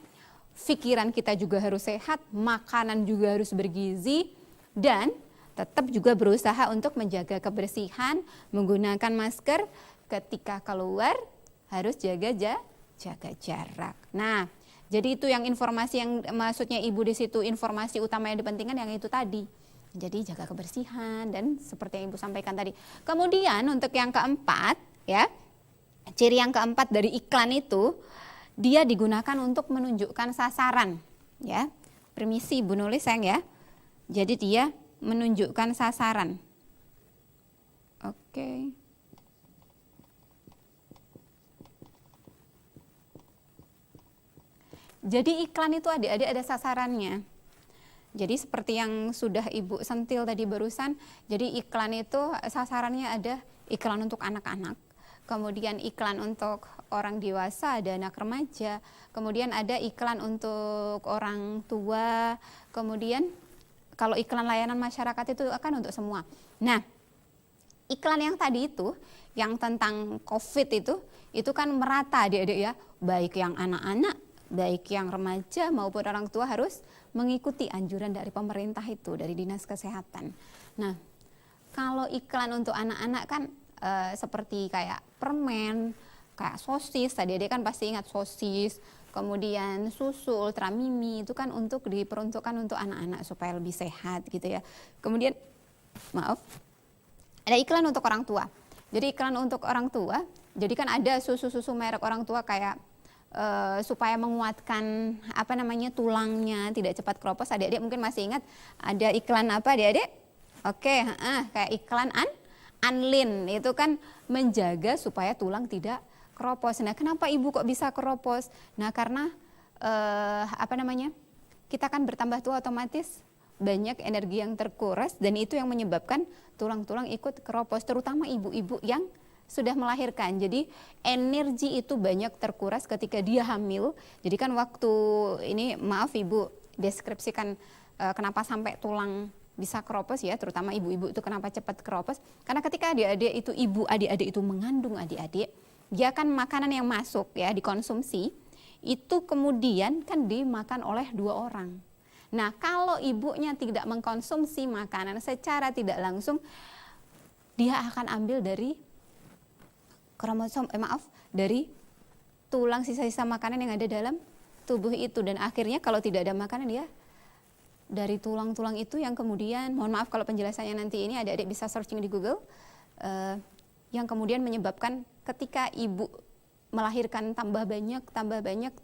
pikiran kita juga harus sehat, makanan juga harus bergizi, dan tetap juga berusaha untuk menjaga kebersihan, menggunakan masker, ketika keluar harus jaga jarak. Nah, jadi itu yang informasi yang maksudnya Ibu di situ, informasi utama yang dipentingkan yang itu tadi. Jadi jaga kebersihan dan seperti yang Ibu sampaikan tadi. Kemudian untuk yang keempat ya, ciri yang keempat dari iklan itu, dia digunakan untuk menunjukkan sasaran ya. Permisi Ibu nulis sayang ya. Jadi dia menunjukkan sasaran. Oke. Jadi iklan itu adik-adik ada sasarannya. Jadi seperti yang sudah Ibu sentil tadi barusan, jadi iklan itu sasarannya ada iklan untuk anak-anak, kemudian iklan untuk orang dewasa, ada anak remaja, kemudian ada iklan untuk orang tua, kemudian kalau iklan layanan masyarakat itu akan untuk semua. Nah, iklan yang tadi itu, yang tentang COVID itu kan merata adik-adik ya, baik yang anak-anak, baik yang remaja maupun orang tua harus mengikuti anjuran dari pemerintah itu, dari Dinas Kesehatan. Nah, kalau iklan untuk anak-anak kan seperti kayak permen, kayak sosis, adik-adik kan pasti ingat sosis, kemudian susu Ultra Mimi itu kan diperuntukkan untuk anak-anak supaya lebih sehat gitu ya. Kemudian, maaf, ada iklan untuk orang tua. Jadi iklan untuk orang tua, jadi kan ada susu-susu merek orang tua kayak supaya menguatkan tulangnya tidak cepat keropos. Adik-adik mungkin masih ingat ada iklan apa adik-adik? Oke, kayak iklan Anlin itu kan menjaga supaya tulang tidak keropos. Nah, kenapa ibu kok bisa keropos? Nah, karena kita kan bertambah tua otomatis banyak energi yang terkuras dan itu yang menyebabkan tulang-tulang ikut keropos, terutama ibu-ibu yang sudah melahirkan. Jadi energi itu banyak terkuras ketika dia hamil. Jadi kan waktu ini, maaf Ibu deskripsikan kenapa sampai tulang bisa keropos ya, terutama ibu-ibu itu kenapa cepat keropos. Karena ketika adik-adik itu, adik-adik itu mengandung adik-adik, dia kan makanan yang masuk ya, dikonsumsi, itu kemudian kan dimakan oleh 2 orang. Nah, kalau ibunya tidak mengkonsumsi makanan secara tidak langsung, dia akan ambil dari kromosom, dari tulang sisa-sisa makanan yang ada dalam tubuh itu, dan akhirnya kalau tidak ada makanan dia dari tulang-tulang itu yang kemudian, mohon maaf kalau penjelasannya nanti ini adik-adik bisa searching di Google, yang kemudian menyebabkan ketika ibu melahirkan tambah banyak,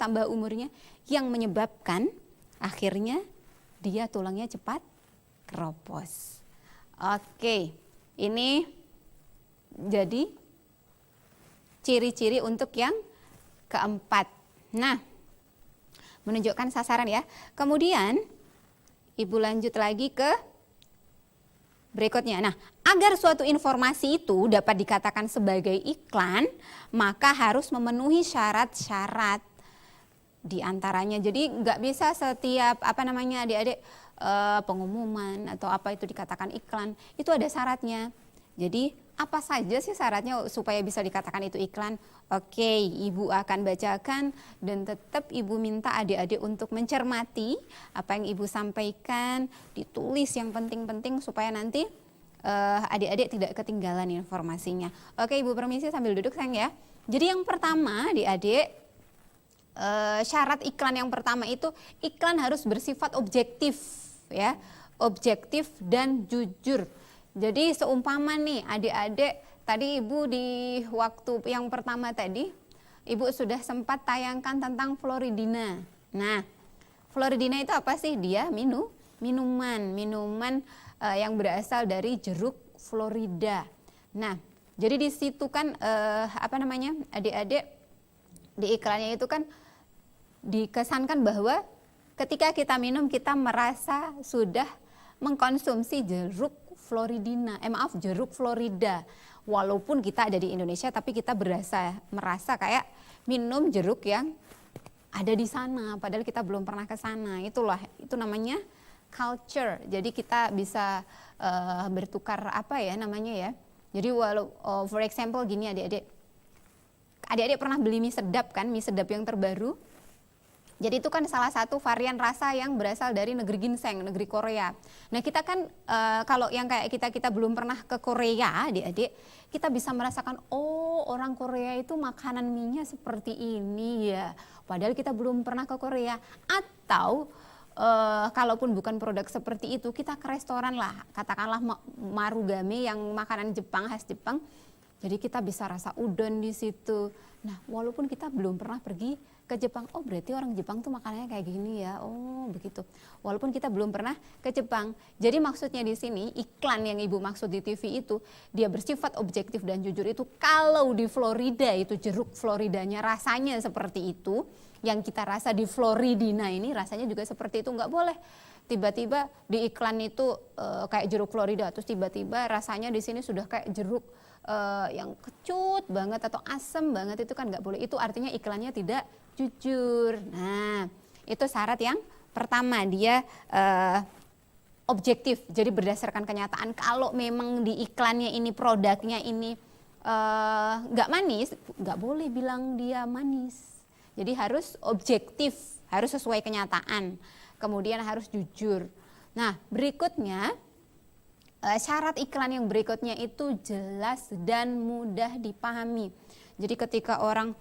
tambah umurnya, yang menyebabkan akhirnya dia tulangnya cepat keropos. Oke, ini jadi ciri-ciri untuk yang keempat. Nah, menunjukkan sasaran ya. Kemudian Ibu lanjut lagi ke berikutnya. Nah, agar suatu informasi itu dapat dikatakan sebagai iklan, maka harus memenuhi syarat-syarat. Di antaranya, jadi nggak bisa setiap adik-adik pengumuman atau apa itu dikatakan iklan, itu ada syaratnya. Jadi apa saja sih syaratnya supaya bisa dikatakan itu iklan? Oke, Ibu akan bacakan dan tetap Ibu minta adik-adik untuk mencermati apa yang Ibu sampaikan, ditulis yang penting-penting supaya nanti adik-adik tidak ketinggalan informasinya. Oke, Ibu permisi sambil duduk sayang ya. Jadi yang pertama adik-adik, syarat iklan yang pertama itu iklan harus bersifat objektif ya, objektif dan jujur. Jadi seumpama nih adik-adik, tadi Ibu di waktu yang pertama tadi, Ibu sudah sempat tayangkan tentang Floridina. Nah, Floridina itu apa sih? Dia minuman yang berasal dari jeruk Florida. Nah, jadi di situ kan adik-adik di iklannya itu kan dikesankan bahwa ketika kita minum kita merasa sudah mengkonsumsi jeruk Florida. Walaupun kita ada di Indonesia tapi kita merasa kayak minum jeruk yang ada di sana padahal kita belum pernah ke sana. Itu namanya culture. Jadi kita bisa bertukar Jadi for example gini adik-adik pernah beli mie sedap kan, mie sedap yang terbaru. Jadi itu kan salah satu varian rasa yang berasal dari negeri ginseng, negeri Korea. Nah kita kan kalau yang kayak kita belum pernah ke Korea adik-adik, kita bisa merasakan orang Korea itu makanan mie-nya seperti ini ya. Padahal kita belum pernah ke Korea. Atau kalaupun bukan produk seperti itu, kita ke restoran lah, katakanlah Marugame yang makanan Jepang, khas Jepang. Jadi kita bisa rasa udon di situ. Nah, walaupun kita belum pernah pergi ke Jepang, berarti orang Jepang tuh makanannya kayak gini ya. Begitu. Walaupun kita belum pernah ke Jepang. Jadi maksudnya di sini iklan yang Ibu maksud di TV itu dia bersifat objektif dan jujur itu kalau di Florida itu jeruk Floridanya rasanya seperti itu, yang kita rasa di Floridina ini rasanya juga seperti itu, nggak boleh. Tiba-tiba di iklan itu kayak jeruk Florida, terus tiba-tiba rasanya di sini sudah kayak jeruk yang kecut banget atau asam banget, itu kan nggak boleh. Itu artinya iklannya tidak jujur. Nah, itu syarat yang pertama, dia objektif, jadi berdasarkan kenyataan. Kalau memang di iklannya ini, produknya ini nggak manis, nggak boleh bilang dia manis. Jadi harus objektif, harus sesuai kenyataan. Kemudian harus jujur. Nah, berikutnya syarat iklan yang berikutnya itu jelas dan mudah dipahami. Jadi ketika orang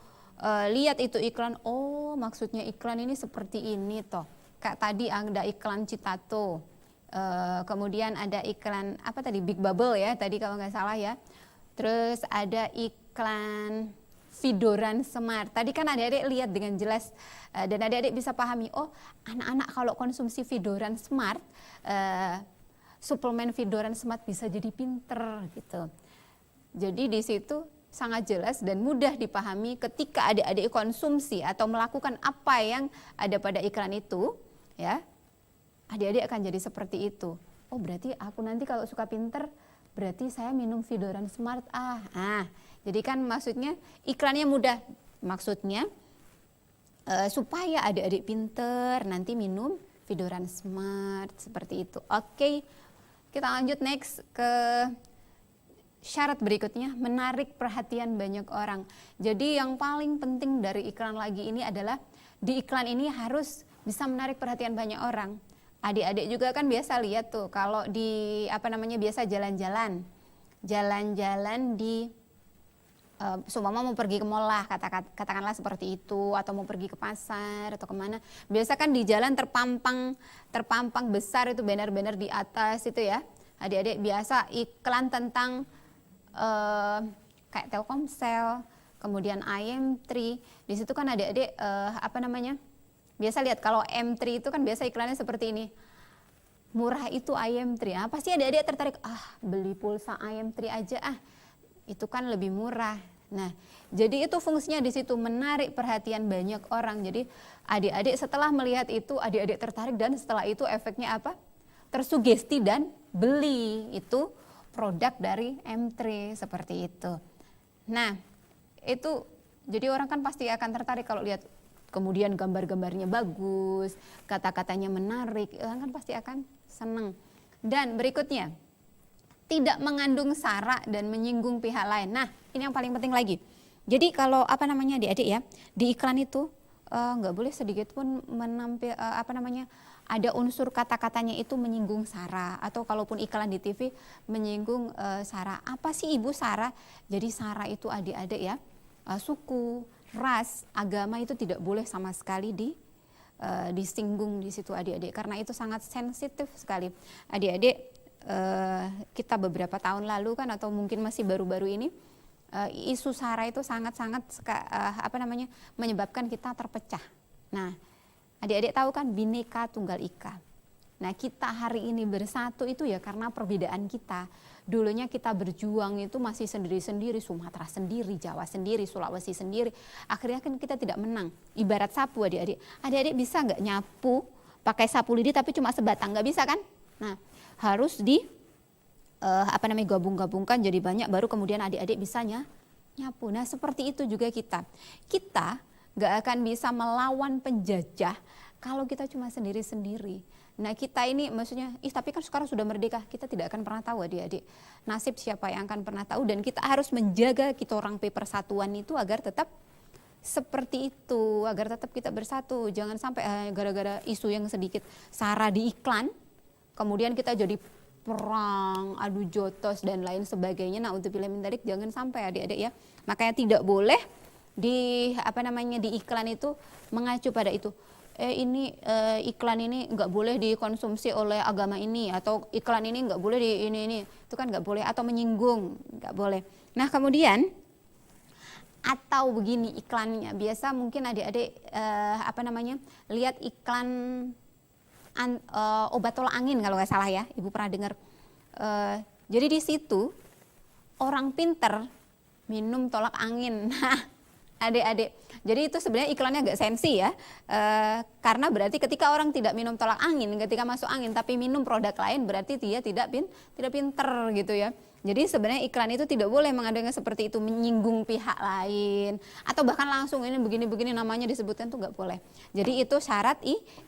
lihat itu iklan, oh maksudnya iklan ini seperti ini toh. Kayak tadi ada iklan Citato, kemudian ada iklan apa tadi, Big Bubble ya tadi kalau nggak salah ya. Terus ada iklan Vidoran Smart. Tadi kan adik-adik lihat dengan jelas dan adik-adik bisa pahami, oh anak-anak kalau konsumsi Vidoran Smart, suplemen Vidoran Smart bisa jadi pinter gitu. Jadi di situ sangat jelas dan mudah dipahami ketika adik-adik konsumsi atau melakukan apa yang ada pada iklan itu, ya, adik-adik akan jadi seperti itu. Oh berarti aku nanti kalau suka pinter, berarti saya minum Vidoran Smart. Jadi kan maksudnya iklannya mudah, maksudnya supaya adik-adik pinter nanti minum Vidoran Smart seperti itu. Oke, kita lanjut next ke syarat berikutnya, menarik perhatian banyak orang. Jadi yang paling penting dari iklan lagi ini adalah di iklan ini harus bisa menarik perhatian banyak orang. Adik-adik juga kan biasa lihat tuh kalau di biasa jalan-jalan di seumpama mau pergi ke mall lah, katakanlah seperti itu, atau mau pergi ke pasar atau kemana, biasa kan di jalan terpampang besar itu banner-banner di atas itu ya. Adik-adik biasa iklan tentang kayak Telkomsel, kemudian IM3. Di situ kan adik-adik biasa lihat kalau M3 itu kan biasa iklannya seperti ini. Murah itu IM3. Pasti adik-adik tertarik, beli pulsa IM3 aja itu kan lebih murah. Nah, jadi itu fungsinya di situ, menarik perhatian banyak orang. Jadi adik-adik setelah melihat itu, adik-adik tertarik dan setelah itu efeknya apa? Tersugesti dan beli itu produk dari M3 seperti itu. Nah, itu jadi orang kan pasti akan tertarik kalau lihat, kemudian gambar-gambarnya bagus, kata-katanya menarik, orang kan pasti akan senang. Dan berikutnya, tidak mengandung sara dan menyinggung pihak lain. Nah, ini yang paling penting lagi. Jadi kalau adik-adik ya, di iklan itu nggak boleh sedikit pun ada unsur kata-katanya itu menyinggung sara, atau kalaupun iklan di TV menyinggung sara. Apa sih Ibu sara? Jadi sara itu adik-adik ya, suku, ras, agama itu tidak boleh sama sekali disinggung di situ adik-adik, karena itu sangat sensitif sekali. Adik-adik, kita beberapa tahun lalu kan, atau mungkin masih baru-baru ini, isu sara itu sangat-sangat menyebabkan kita terpecah. Nah, adik-adik tahu kan Bhinneka Tunggal Ika. Nah, kita hari ini bersatu itu ya karena perbedaan kita. Dulunya kita berjuang itu masih sendiri-sendiri, Sumatera sendiri, Jawa sendiri, Sulawesi sendiri. Akhirnya kan kita tidak menang. Ibarat sapu adik-adik. Adik-adik bisa nggak nyapu pakai sapu lidi tapi cuma sebatang? Nggak bisa kan? Nah, harus gabung-gabungkan jadi banyak, baru kemudian adik-adik bisa nyapu. Nah, seperti itu juga kita nggak akan bisa melawan penjajah kalau kita cuma sendiri-sendiri. Nah, kita ini maksudnya, tapi kan sekarang sudah merdeka, kita tidak akan pernah tahu adik-adik nasib siapa yang akan pernah tahu, dan kita harus menjaga kita orang persatuan itu agar tetap seperti itu, agar tetap kita bersatu. Jangan sampai gara-gara isu yang sedikit sara di iklan, kemudian kita jadi perang, adu jotos dan lain sebagainya. Nah, untuk film menarik jangan sampai adik-adik ya. Makanya tidak boleh di iklan itu mengacu pada itu. Iklan ini nggak boleh dikonsumsi oleh agama ini, atau iklan ini nggak boleh ini itu kan nggak boleh, atau menyinggung nggak boleh. Nah, kemudian atau begini iklannya, biasa mungkin adik-adik lihat iklan obat tolak angin kalau nggak salah ya, Ibu pernah dengar. Jadi di situ orang pinter minum tolak angin. Nah, Adik-adik. Jadi itu sebenarnya iklannya agak sensi ya, karena berarti ketika orang tidak minum tolak angin, ketika masuk angin, tapi minum produk lain, berarti dia tidak pinter gitu ya. Jadi sebenarnya iklan itu tidak boleh mengadakan seperti itu, menyinggung pihak lain, atau bahkan langsung ini begini-begini namanya disebutkan tuh nggak boleh. Jadi itu syarat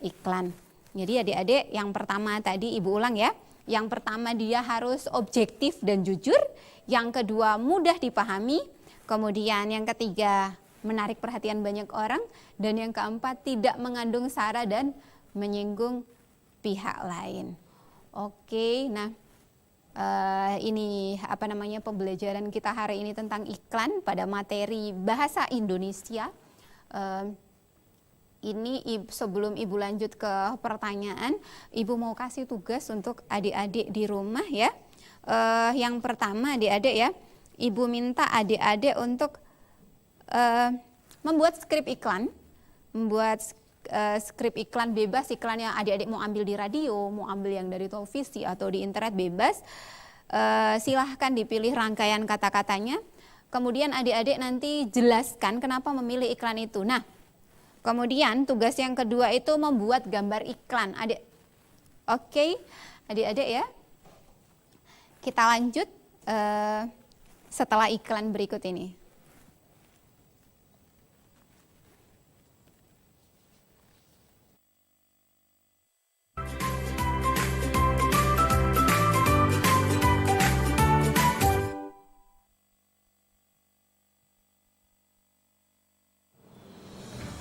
iklan. Jadi adik-adik, yang pertama tadi Ibu ulang ya, yang pertama dia harus objektif dan jujur, yang kedua mudah dipahami, kemudian yang ketiga menarik perhatian banyak orang, dan yang keempat tidak mengandung sara dan menyinggung pihak lain. Oke, nah ini pembelajaran kita hari ini tentang iklan pada materi bahasa Indonesia. Ini sebelum Ibu lanjut ke pertanyaan, Ibu mau kasih tugas untuk adik-adik di rumah ya. Yang pertama adik-adik ya, Ibu minta adik-adik untuk membuat skrip iklan, skrip iklan bebas, iklan yang adik-adik mau ambil di radio, mau ambil yang dari televisi atau di internet bebas. Silahkan dipilih rangkaian kata-katanya, kemudian adik-adik nanti jelaskan kenapa memilih iklan itu. Nah, kemudian tugas yang kedua itu membuat gambar iklan. Oke, adik-adik ya. Kita lanjut setelah iklan berikut ini.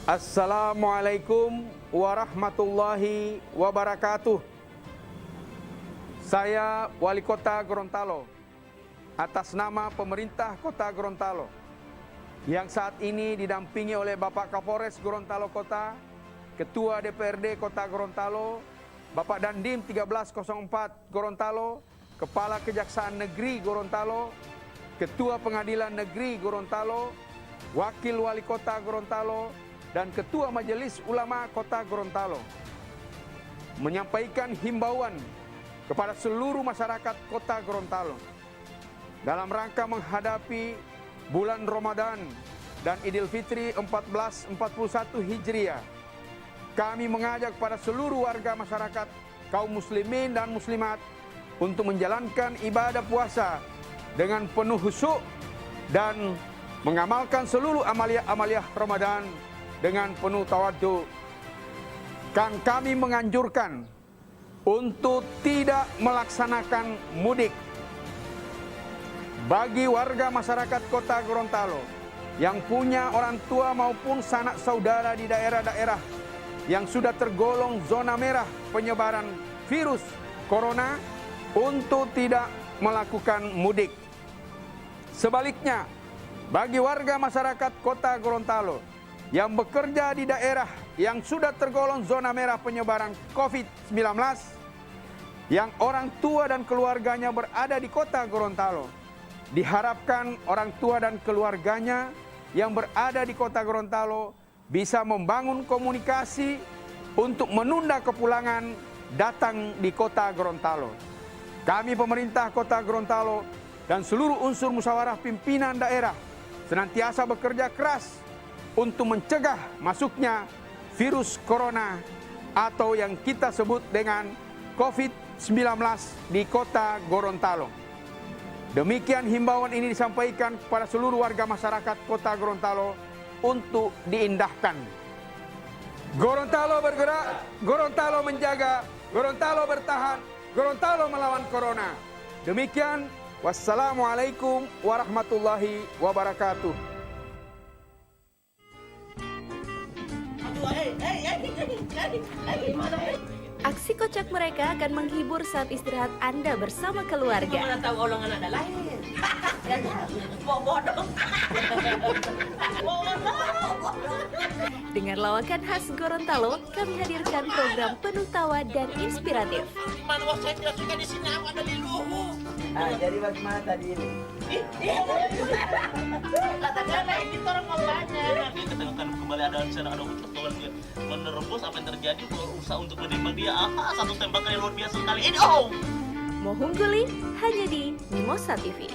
Assalamualaikum warahmatullahi wabarakatuh. Saya Wali Kota Gorontalo, atas nama pemerintah Kota Gorontalo, yang saat ini didampingi oleh Bapak Kapolres Gorontalo Kota, Ketua DPRD Kota Gorontalo, Bapak Dandim 1304 Gorontalo, Kepala Kejaksaan Negeri Gorontalo, Ketua Pengadilan Negeri Gorontalo, Wakil Wali Kota Gorontalo, dan Ketua Majelis Ulama Kota Gorontalo, menyampaikan himbauan kepada seluruh masyarakat Kota Gorontalo dalam rangka menghadapi bulan Ramadan dan Idul Fitri 1441 Hijriah. Kami mengajak kepada seluruh warga masyarakat, kaum muslimin dan muslimat untuk menjalankan ibadah puasa dengan penuh khusyuk dan mengamalkan seluruh amalia-amalia Ramadan dengan penuh tawadhu. Kami menganjurkan untuk tidak melaksanakan mudik. Bagi warga masyarakat Kota Gorontalo yang punya orang tua maupun sanak saudara di daerah-daerah yang sudah tergolong zona merah penyebaran virus corona, untuk tidak melakukan mudik. Sebaliknya, bagi warga masyarakat Kota Gorontalo yang bekerja di daerah yang sudah tergolong zona merah penyebaran COVID-19, yang orang tua dan keluarganya berada di Kota Gorontalo, diharapkan orang tua dan keluarganya yang berada di Kota Gorontalo bisa membangun komunikasi untuk menunda kepulangan datang di Kota Gorontalo. Kami pemerintah Kota Gorontalo dan seluruh unsur musyawarah pimpinan daerah senantiasa bekerja keras untuk mencegah masuknya virus corona atau yang kita sebut dengan COVID-19 di Kota Gorontalo. Demikian himbauan ini disampaikan kepada seluruh warga masyarakat Kota Gorontalo untuk diindahkan. Gorontalo bergerak, Gorontalo menjaga, Gorontalo bertahan, Gorontalo melawan corona. Demikian, wassalamualaikum warahmatullahi wabarakatuh. Aksi kocak mereka akan menghibur saat istirahat Anda bersama keluarga. Mana tahu golongan ada lain. Bodoh. Dengan lawakan khas Gorontalo, kami hadirkan program penuh tawa dan inspiratif. Mana saya tidak suka di sini, aku ada di luhu. Jadi bagaimana tadi ini? Katakanlah ini orang banyak. Dia ketemukan kembali ada persoalan dia menerobos apa yang terjadi, berusaha untuk menembak dia. Satu tembakan yang luar biasa sekali ini. Mohungguli hanya di Mimosa TV.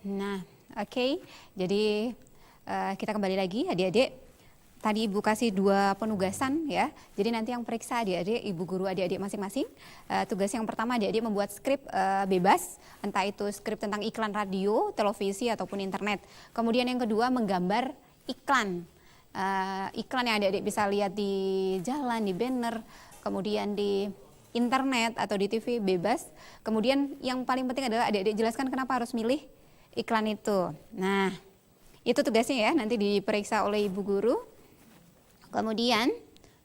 Nah, oke. Jadi kita kembali lagi adik-adik. Tadi Ibu kasih 2 penugasan ya. Jadi nanti yang periksa adik-adik, Ibu guru adik-adik masing-masing. Tugas yang pertama adik-adik membuat skrip bebas, entah itu skrip tentang iklan radio, televisi ataupun internet. Kemudian yang kedua menggambar iklan. Iklan yang adik-adik bisa lihat di jalan, di banner, kemudian di internet atau di TV bebas. Kemudian yang paling penting adalah adik-adik jelaskan kenapa harus milih iklan itu. Nah, itu tugasnya ya, nanti diperiksa oleh Ibu guru. Kemudian,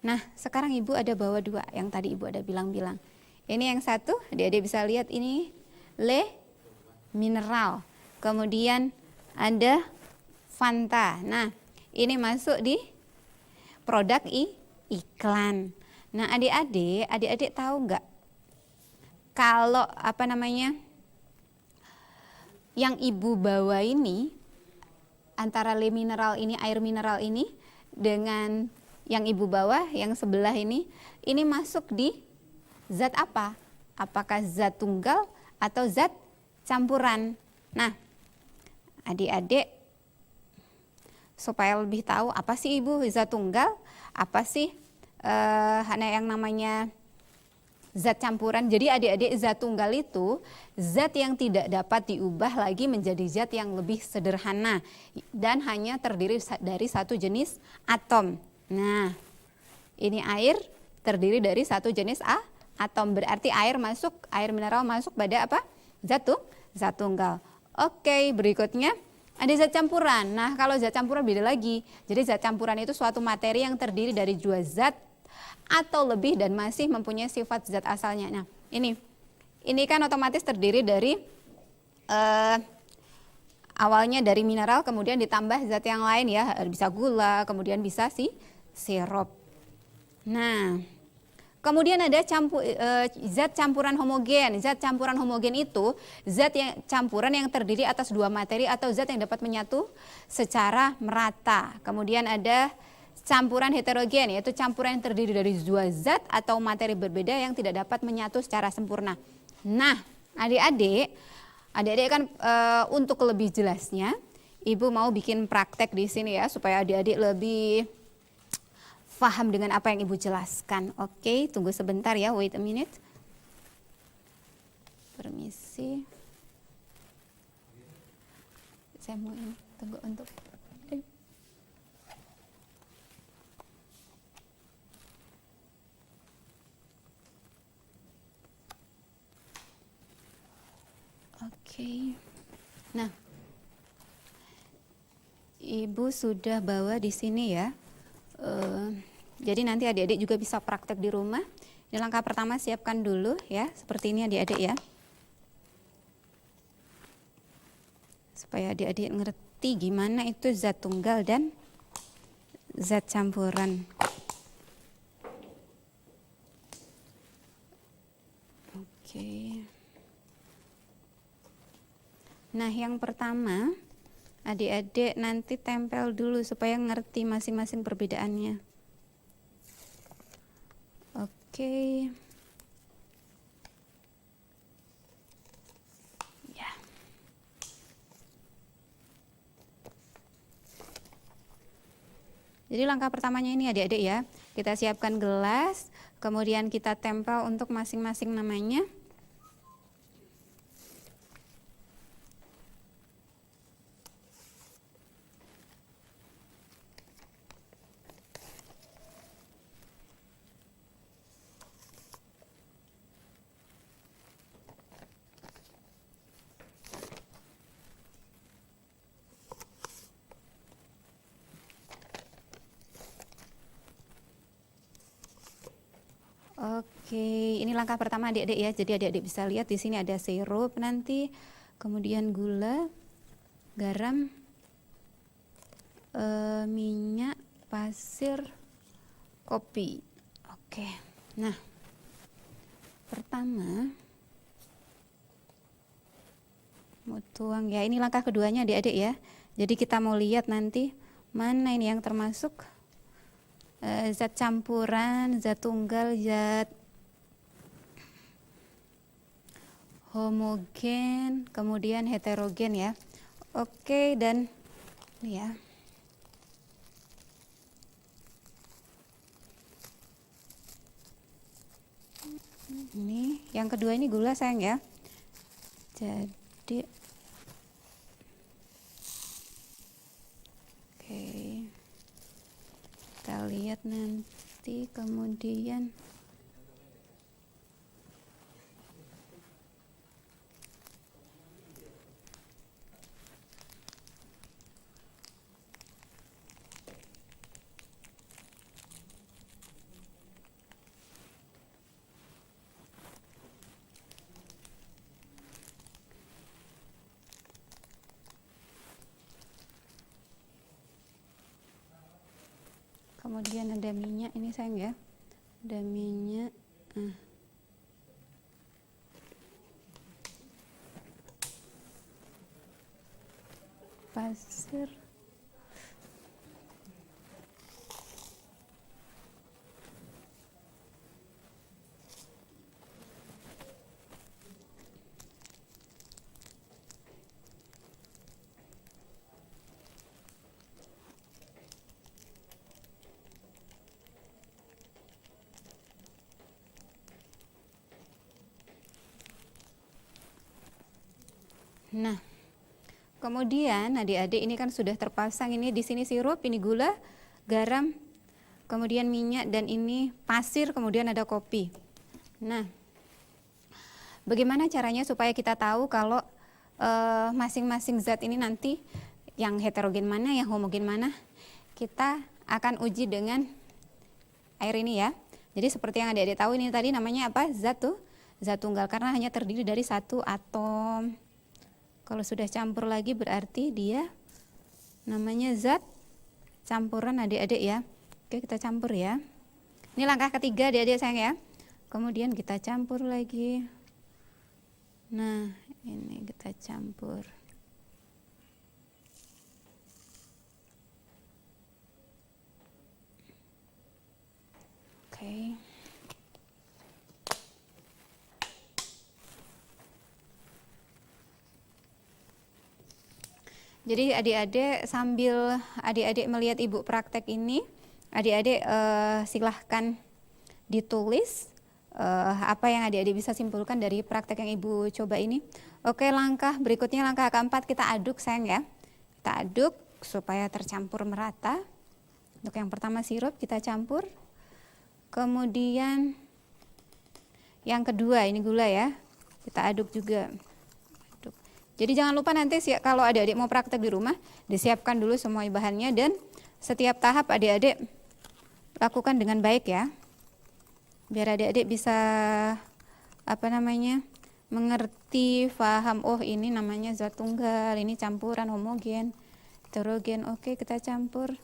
nah sekarang Ibu ada bawa 2 yang tadi Ibu ada bilang-bilang. Ini yang satu, adik-adik bisa lihat ini Le Mineral. Kemudian ada Fanta. Nah, ini masuk di produk iklan. Nah, adik-adik tahu nggak kalau yang Ibu bawa ini antara Le Mineral ini, air mineral ini dengan yang Ibu bawa yang sebelah ini masuk di zat apa? Apakah zat tunggal atau zat campuran? Nah, adik-adik supaya lebih tahu apa sih Ibu zat tunggal, apa sih yang namanya zat campuran. Jadi adik-adik, zat tunggal itu zat yang tidak dapat diubah lagi menjadi zat yang lebih sederhana dan hanya terdiri dari satu jenis atom. Nah, ini air terdiri dari satu jenis atom, berarti air mineral masuk pada apa? Zat tunggal. Oke, berikutnya ada zat campuran. Nah, kalau zat campuran beda lagi. Jadi zat campuran itu suatu materi yang terdiri dari 2 zat atau lebih dan masih mempunyai sifat zat asalnya. Nah, ini kan otomatis terdiri dari awalnya dari mineral, kemudian ditambah zat yang lain ya, bisa gula, kemudian bisa sirup. Nah, kemudian ada zat campuran homogen. Zat campuran homogen itu zat campuran yang terdiri atas 2 materi atau zat yang dapat menyatu secara merata. Kemudian ada campuran heterogen, yaitu campuran yang terdiri dari 2 zat atau materi berbeda yang tidak dapat menyatu secara sempurna. Nah, adik-adik kan untuk lebih jelasnya, Ibu mau bikin praktek di sini ya, supaya adik-adik lebih paham dengan apa yang Ibu jelaskan. Oke, tunggu sebentar ya, wait a minute. Permisi. Saya mau tunggu untuk Oke. Nah, Ibu sudah bawa di sini ya. Jadi nanti adik-adik juga bisa praktek di rumah. Ini langkah pertama, siapkan dulu ya, seperti ini adik-adik ya. Supaya adik-adik ngerti gimana itu zat tunggal dan zat campuran. Oke. Nah, yang pertama, adik-adik nanti tempel dulu supaya ngerti masing-masing perbedaannya. Oke. Ya. Jadi langkah pertamanya ini adik-adik ya. Kita siapkan gelas, kemudian kita tempel untuk masing-masing namanya. Oke, ini langkah pertama adik-adik ya. Jadi adik-adik bisa lihat di sini ada sirup nanti, kemudian gula, garam, minyak, pasir, kopi. Oke. Nah, pertama mau tuang ya. Ini langkah keduanya adik-adik ya. Jadi kita mau lihat nanti mana ini yang termasuk zat campuran, zat tunggal, zat homogen, kemudian heterogen ya. Oke, dan ini ya. Ini yang kedua ini gula sayang ya. Jadi oke. Kita lihat nanti kemudian kemudian ada minyak ini sayang ya, ada minyak pasir, nah kemudian adik-adik ini kan sudah terpasang, ini di sini sirup, ini gula, garam, kemudian minyak, dan ini pasir, kemudian ada kopi. Nah, bagaimana caranya supaya kita tahu kalau masing-masing zat ini nanti yang heterogen mana, yang homogen mana? Kita akan uji dengan air ini ya. Jadi seperti yang adik-adik tahu ini tadi namanya apa? Zat tunggal, karena hanya terdiri dari satu atom. Kalau sudah campur lagi berarti dia namanya zat campuran adik-adik ya. Oke, kita campur ya. Ini langkah ketiga adik-adik sayang ya. Kemudian kita campur lagi. Nah, ini kita campur. Oke. Jadi adik-adik sambil adik-adik melihat ibu praktek ini, adik-adik silahkan ditulis apa yang adik-adik bisa simpulkan dari praktek yang ibu coba ini. Oke, langkah berikutnya, langkah keempat, kita aduk sayang ya. Kita aduk supaya tercampur merata. Untuk yang pertama sirup kita campur. Kemudian yang kedua ini gula ya. Kita aduk juga. Jadi jangan lupa nanti kalau adik-adik mau praktek di rumah, disiapkan dulu semua bahannya dan setiap tahap adik-adik lakukan dengan baik ya. Biar adik-adik bisa mengerti, paham, oh ini namanya zat tunggal, ini campuran homogen, heterogen. Oke, kita campur.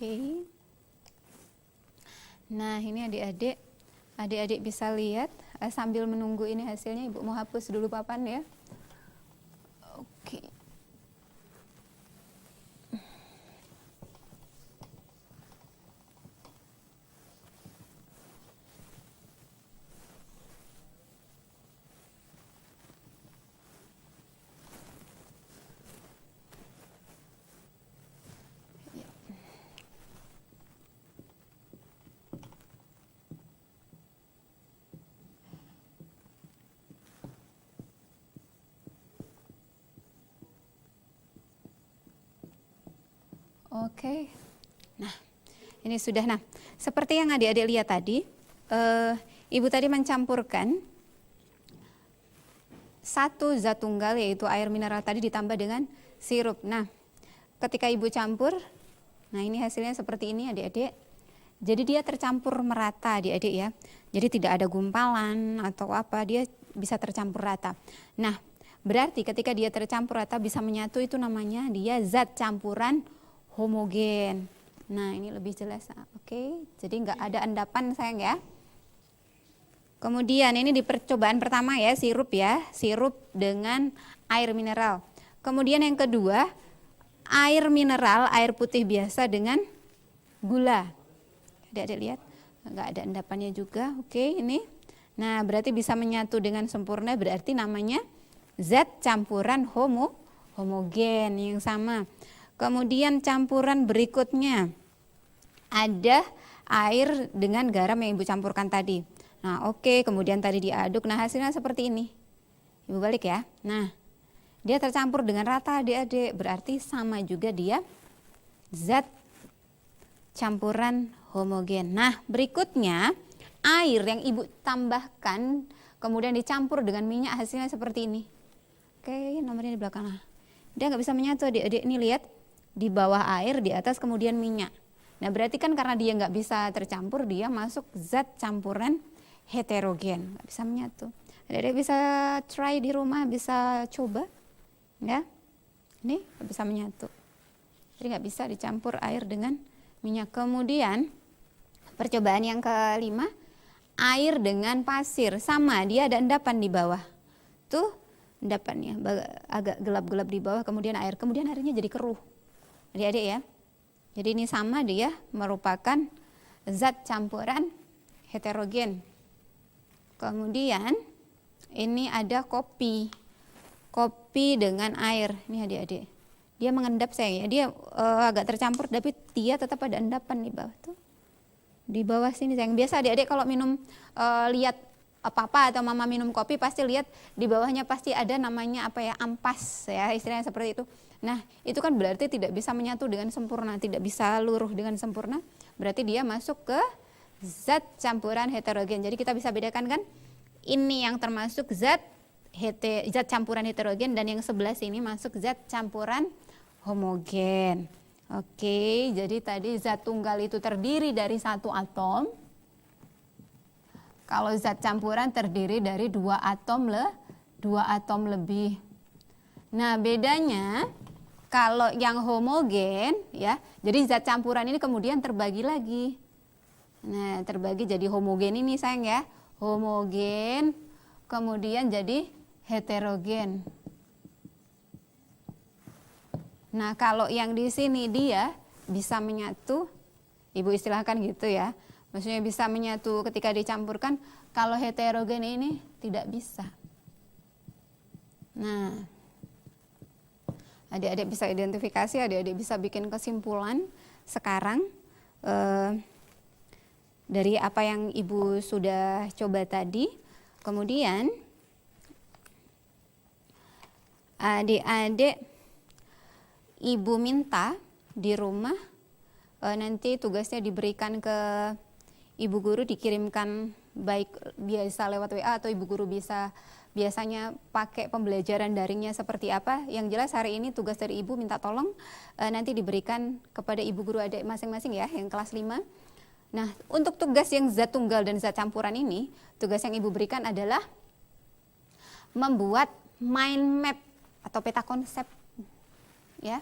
Oke. Nah, ini adik-adik bisa lihat sambil menunggu ini hasilnya, Ibu mau hapus dulu papan ya. Oke. Oke, nah ini sudah. Nah, seperti yang adik-adik lihat tadi, ibu tadi mencampurkan satu zat tunggal yaitu air mineral tadi ditambah dengan sirup. Nah, ketika ibu campur, nah ini hasilnya seperti ini adik-adik. Jadi dia tercampur merata adik-adik ya. Jadi tidak ada gumpalan atau apa, dia bisa tercampur rata. Nah, berarti ketika dia tercampur rata bisa menyatu, itu namanya dia zat campuran homogen. Nah, ini lebih jelas. Oke, jadi nggak ada endapan sayang ya. Kemudian ini di percobaan pertama ya, sirup dengan air mineral. Kemudian yang kedua, air mineral, air putih biasa dengan gula. Adik-adik lihat, nggak ada endapannya juga. Oke, ini. Nah, berarti bisa menyatu dengan sempurna, berarti namanya zat campuran homogen yang sama. Kemudian campuran berikutnya ada air dengan garam yang ibu campurkan tadi. Nah, oke, kemudian tadi diaduk. Nah, hasilnya seperti ini. Ibu balik ya. Nah, dia tercampur dengan rata adik-adik, berarti sama juga dia zat campuran homogen. Nah, berikutnya air yang ibu tambahkan kemudian dicampur dengan minyak, hasilnya seperti ini. Oke, nomornya di belakang. Nah, dia nggak bisa menyatu adik-adik. Ini lihat, di bawah air, di atas kemudian minyak. Nah, berarti kan karena dia nggak bisa tercampur, dia masuk zat campuran heterogen, nggak bisa menyatu. Adik-adik bisa try di rumah, bisa coba, ya. Ini nggak bisa menyatu. Jadi nggak bisa dicampur air dengan minyak. Kemudian percobaan yang kelima, air dengan pasir, sama, dia ada endapan di bawah. Tuh endapannya agak gelap-gelap di bawah, kemudian airnya jadi keruh. Adik-adik ya. Jadi ini sama, dia merupakan zat campuran heterogen. Kemudian ini ada kopi dengan air. Ini adik-adik, dia mengendap sayang ya, dia agak tercampur tapi dia tetap ada endapan di bawah tuh. Di bawah sini sayang. Biasa adik-adik kalau minum, lihat papa atau mama minum kopi pasti lihat di bawahnya pasti ada namanya apa ya, ampas ya, istilahnya seperti itu. Nah, itu kan berarti tidak bisa menyatu dengan sempurna, tidak bisa luruh dengan sempurna. Berarti dia masuk ke zat campuran heterogen. Jadi kita bisa bedakan kan, ini yang termasuk zat campuran heterogen dan yang sebelah sini masuk zat campuran homogen. Oke, jadi tadi zat tunggal itu terdiri dari satu atom. Kalau zat campuran terdiri dari dua atom lebih. Nah, bedanya kalau yang homogen ya, jadi zat campuran ini kemudian terbagi lagi. Nah, terbagi jadi homogen ini sayang ya. Homogen kemudian jadi heterogen. Nah, kalau yang di sini dia bisa menyatu, ibu istilahkan gitu ya. Maksudnya bisa menyatu ketika dicampurkan. Kalau heterogen ini tidak bisa. Nah, adik-adik bisa identifikasi, adik-adik bisa bikin kesimpulan sekarang dari apa yang ibu sudah coba tadi. Kemudian adik-adik ibu minta di rumah nanti tugasnya diberikan ke ibu guru, dikirimkan baik biasa lewat WA atau ibu guru biasanya pakai pembelajaran daringnya seperti apa. Yang jelas hari ini tugas dari ibu minta tolong nanti diberikan kepada ibu guru adik masing-masing ya, yang kelas 5. Nah, untuk tugas yang zat tunggal dan zat campuran ini, tugas yang ibu berikan adalah membuat mind map atau peta konsep ya.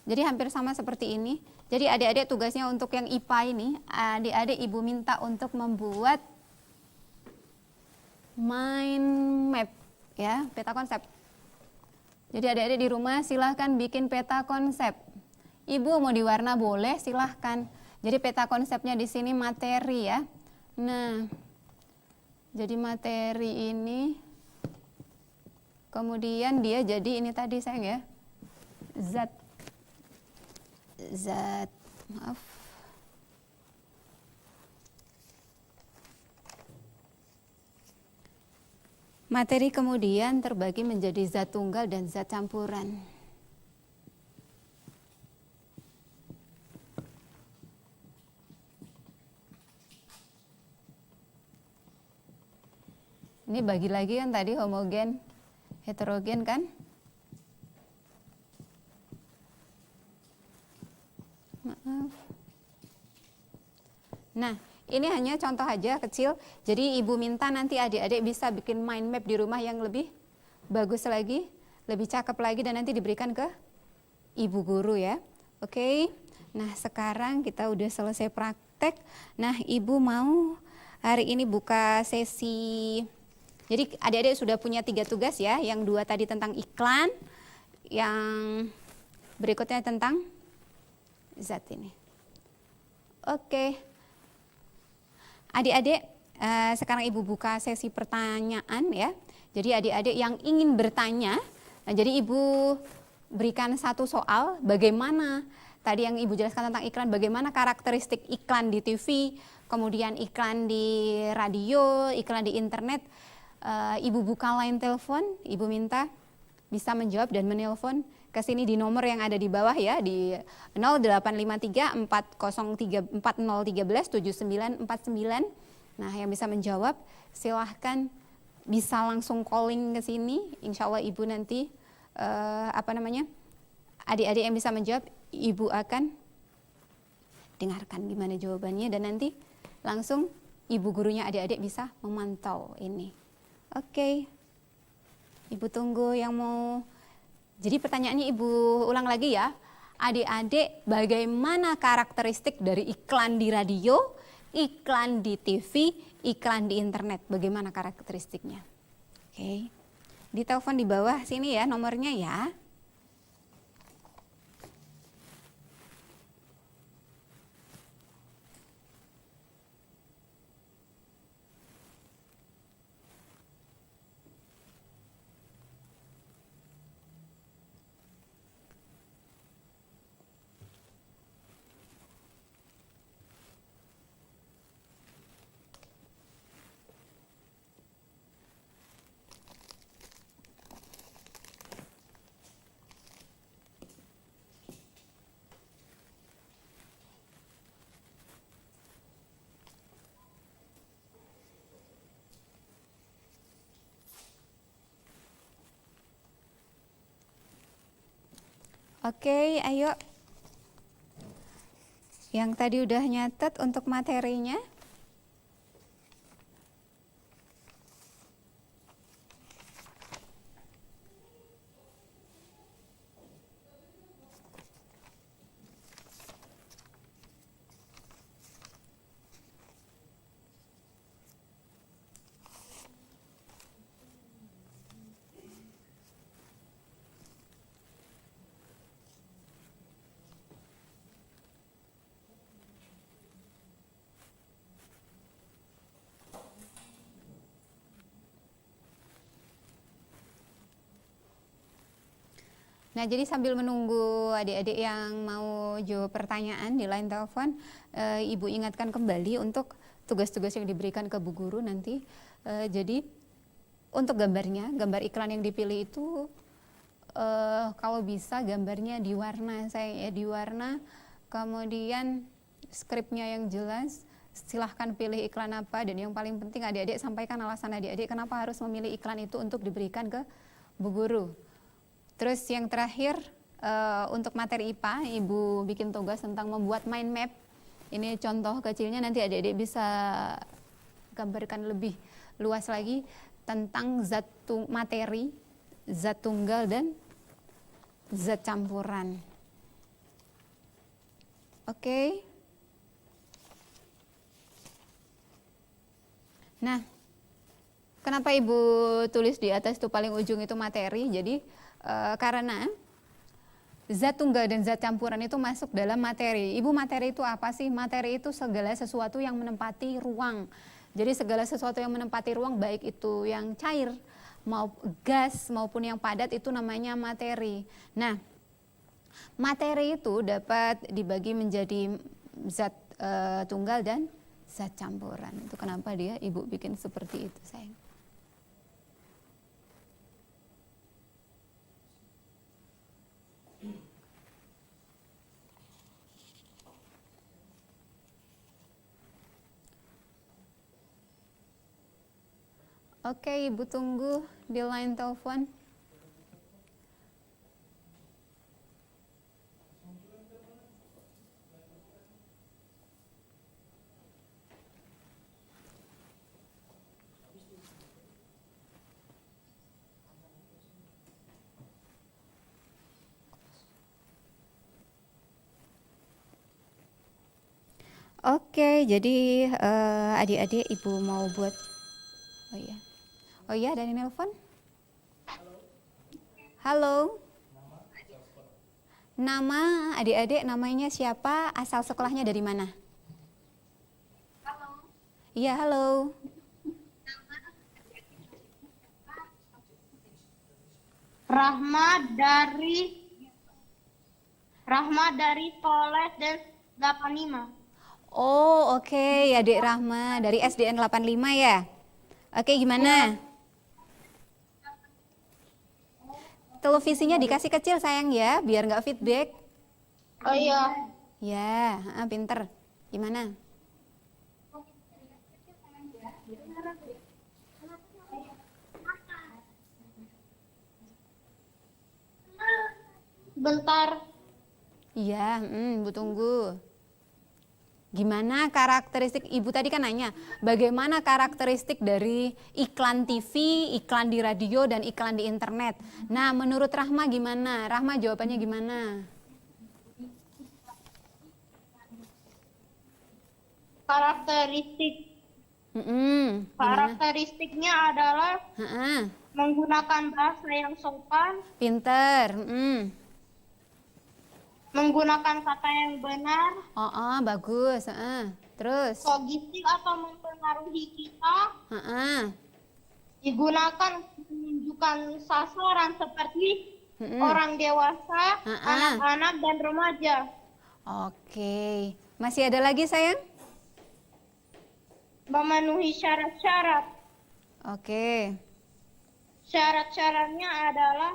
Jadi hampir sama seperti ini. Jadi adik-adik tugasnya untuk yang IPA ini, adik-adik ibu minta untuk membuat mind map ya, peta konsep. Jadi adik-adik di rumah silahkan bikin peta konsep. Ibu mau diwarna boleh, silahkan. Jadi peta konsepnya di sini materi ya. Nah, jadi materi ini, kemudian dia jadi ini tadi sayang ya, zat maaf. Materi kemudian terbagi menjadi zat tunggal dan zat campuran. Ini bagi lagi kan tadi homogen Heterogen kan? Maaf. Nah, ini hanya contoh aja kecil. Jadi ibu minta nanti adik-adik bisa bikin mind map di rumah yang lebih bagus lagi, lebih cakep lagi, dan nanti diberikan ke ibu guru ya. Oke. Nah, sekarang kita udah selesai praktek. Nah, ibu mau hari ini buka sesi. Jadi adik-adik sudah punya 3 tugas ya. Yang 2 tadi tentang iklan, yang berikutnya tentang zat ini. Oke. Adik-adik, sekarang ibu buka sesi pertanyaan ya. Jadi adik-adik yang ingin bertanya, jadi ibu berikan 1 soal, bagaimana tadi yang ibu jelaskan tentang iklan, bagaimana karakteristik iklan di TV, kemudian iklan di radio, iklan di internet. Ibu buka line telepon, ibu minta bisa menjawab dan menelpon ke sini di nomor yang ada di bawah ya, di 0853 4013 7949. Nah, yang bisa menjawab silahkan bisa langsung calling ke sini. Insya Allah ibu nanti adik-adik yang bisa menjawab, ibu akan dengarkan gimana jawabannya, dan nanti langsung ibu gurunya adik-adik bisa memantau ini. Oke. Ibu tunggu yang mau. Jadi pertanyaannya ibu ulang lagi ya. Adik-adik, bagaimana karakteristik dari iklan di radio, iklan di TV, iklan di internet? Bagaimana karakteristiknya? Oke. Di telepon di bawah sini ya nomornya ya. Oke, ayo. Yang tadi udah nyatet untuk materinya. Nah, jadi sambil menunggu adik-adik yang mau jawab pertanyaan di line telepon, ibu ingatkan kembali untuk tugas-tugas yang diberikan ke bu guru nanti. Jadi untuk gambarnya, gambar iklan yang dipilih itu kalau bisa gambarnya diwarna, diwarna, kemudian skripnya yang jelas. Silahkan pilih iklan apa, dan yang paling penting adik-adik sampaikan alasan adik-adik kenapa harus memilih iklan itu untuk diberikan ke bu guru. Terus yang terakhir untuk materi IPA, ibu bikin tugas tentang membuat mind map. Ini contoh kecilnya, nanti adik-adik bisa gambarkan lebih luas lagi tentang materi, zat tunggal dan zat campuran. Oke. Nah, kenapa ibu tulis di atas itu paling ujung itu materi? Jadi karena zat tunggal dan zat campuran itu masuk dalam materi. Ibu, materi itu apa sih? Materi itu segala sesuatu yang menempati ruang. Jadi segala sesuatu yang menempati ruang, baik itu yang cair, gas maupun yang padat, itu namanya materi. Nah, materi itu dapat dibagi menjadi zat tunggal dan zat campuran. Itu kenapa dia ibu bikin seperti itu, sayang. Oke, ibu tunggu di line telepon. Oke, jadi adik-adik ibu mau buat, oh iya ada yang nelpon. Halo. Nama adik-adik namanya siapa? Asal sekolahnya dari mana? Halo. Iya, halo. Rahma dari Poles dan 85. Oh, oke, adik Rahma dari SDN 85 ya. Oke, gimana? Televisinya dikasih kecil sayang ya, biar nggak feedback. Oh iya. Ya, pinter. Gimana? Bentar. Iya, Bu tunggu. Gimana karakteristik, Ibu tadi kan nanya, bagaimana karakteristik dari iklan TV, iklan di radio, dan iklan di internet. Nah, menurut Rahma gimana? Rahma jawabannya gimana? Karakteristiknya adalah menggunakan bahasa yang sopan, Pinter. menggunakan kata yang benar, Bagus. Terus? logistik atau mempengaruhi kita, digunakan untuk menunjukkan sasaran seperti orang dewasa, anak-anak, dan remaja. Oke. Masih ada lagi sayang? Memenuhi syarat-syarat. Oke. Syarat-syaratnya adalah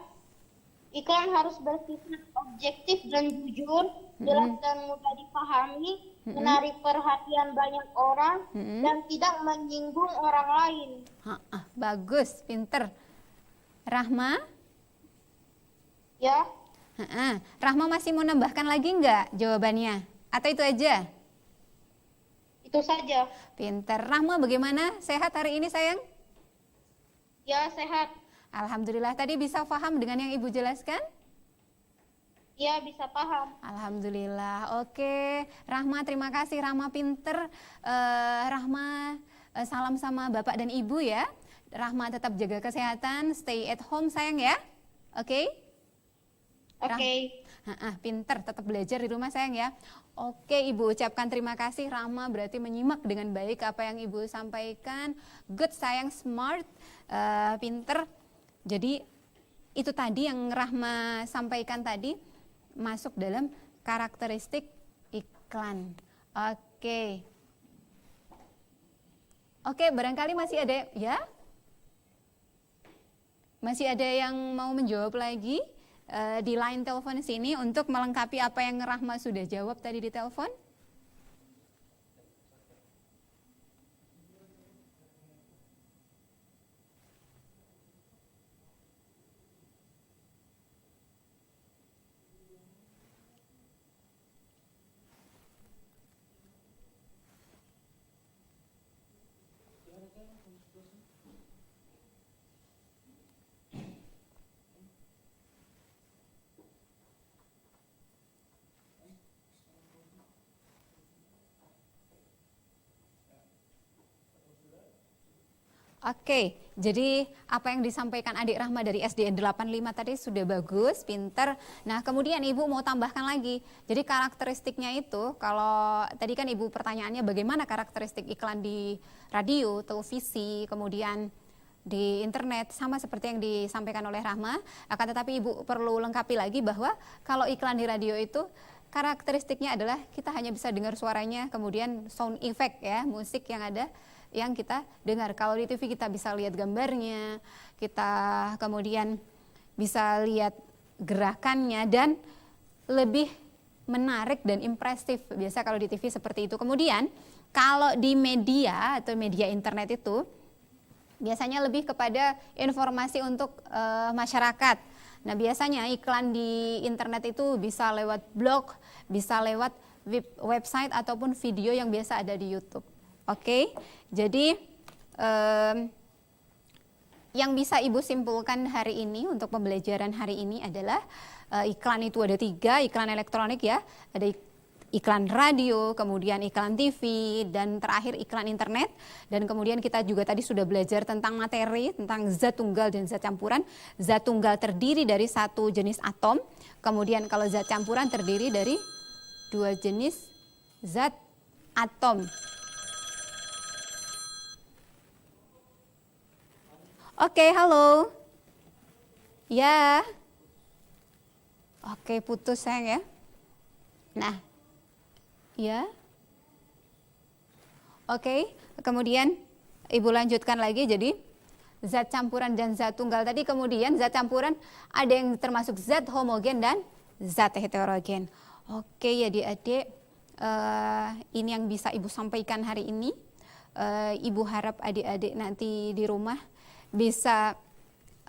iklan harus bersifat objektif dan jujur, jelas dan mudah dipahami, menarik perhatian banyak orang, dan tidak menyinggung orang lain. Bagus, pinter. Rahma? Ya. Rahma masih mau nambahkan lagi nggak jawabannya? Atau itu aja? Itu saja. Pinter. Rahma bagaimana? Sehat hari ini sayang? Ya, sehat. Alhamdulillah. Tadi bisa paham dengan yang Ibu jelaskan? Ya, bisa paham. Alhamdulillah. Oke. Rahma, terima kasih. Rahma pinter. Rahma, salam sama Bapak dan Ibu ya. Rahma tetap jaga kesehatan. Stay at home sayang ya. Oke? Oke. Pinter. Tetap belajar di rumah sayang ya. Oke, Ibu ucapkan terima kasih. Rahma berarti menyimak dengan baik apa yang Ibu sampaikan. Good sayang, smart, pinter. Jadi itu tadi yang Rahma sampaikan tadi masuk dalam karakteristik iklan. Oke. Oke, barangkali masih ada ya? Masih ada yang mau menjawab lagi di line telepon sini untuk melengkapi apa yang Rahma sudah jawab tadi di telepon? Oke, jadi apa yang disampaikan adik Rahma dari SDN 85 tadi sudah bagus, pinter. Nah, kemudian Ibu mau tambahkan lagi. Jadi karakteristiknya itu, kalau tadi kan Ibu pertanyaannya bagaimana karakteristik iklan di radio, televisi, kemudian di internet, sama seperti yang disampaikan oleh Rahma. Akan tetapi Ibu perlu lengkapi lagi bahwa kalau iklan di radio itu karakteristiknya adalah kita hanya bisa dengar suaranya, kemudian sound effect ya, musik yang ada yang kita dengar. Kalau di TV kita bisa lihat gambarnya, kita kemudian bisa lihat gerakannya dan lebih menarik dan impresif. Biasa kalau di TV seperti itu. Kemudian kalau di media atau media internet itu biasanya lebih kepada informasi untuk masyarakat. Nah, biasanya iklan di internet itu bisa lewat blog, bisa lewat website ataupun video yang biasa ada di YouTube. Oke, jadi yang bisa Ibu simpulkan hari ini untuk pembelajaran hari ini adalah iklan itu ada 3, iklan elektronik ya, ada iklan radio, kemudian iklan TV, dan terakhir iklan internet. Dan kemudian kita juga tadi sudah belajar tentang materi, tentang zat tunggal dan zat campuran. Zat tunggal terdiri dari satu jenis atom, kemudian kalau zat campuran terdiri dari dua jenis zat atom. Oke, halo. Ya. Oke, putus sayang ya. Nah. Ya. Oke, kemudian Ibu lanjutkan lagi. Jadi zat campuran dan zat tunggal tadi, kemudian zat campuran ada yang termasuk zat homogen dan zat heterogen. Oke ya adik-adik, ini yang bisa Ibu sampaikan hari ini. Ibu harap adik-adik nanti di rumah bisa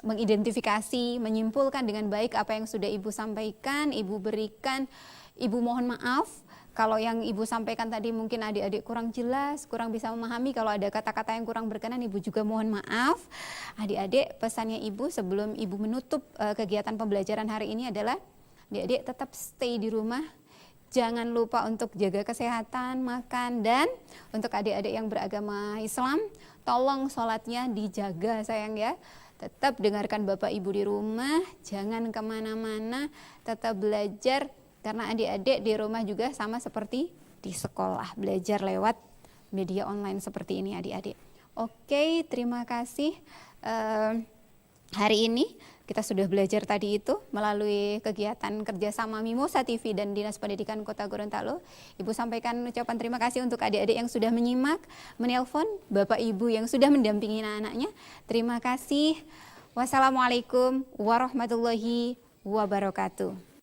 mengidentifikasi, menyimpulkan dengan baik apa yang sudah Ibu sampaikan, Ibu berikan. Ibu mohon maaf kalau yang Ibu sampaikan tadi mungkin adik-adik kurang jelas, kurang bisa memahami. Kalau ada kata-kata yang kurang berkenan, Ibu juga mohon maaf. Adik-adik, pesannya Ibu sebelum Ibu menutup kegiatan pembelajaran hari ini adalah adik-adik tetap stay di rumah. Jangan lupa untuk jaga kesehatan, makan, dan untuk adik-adik yang beragama Islam, tolong sholatnya dijaga sayang ya. Tetap dengarkan Bapak Ibu di rumah, jangan kemana-mana, tetap belajar. Karena adik-adik di rumah juga sama seperti di sekolah, belajar lewat media online seperti ini adik-adik. Oke, terima kasih. Hari ini kita sudah belajar tadi itu melalui kegiatan kerjasama Mimosa TV dan Dinas Pendidikan Kota Gorontalo. Ibu sampaikan ucapan terima kasih untuk adik-adik yang sudah menyimak, menelpon, Bapak Ibu yang sudah mendampingi anak-anaknya. Terima kasih. Wassalamualaikum warahmatullahi wabarakatuh.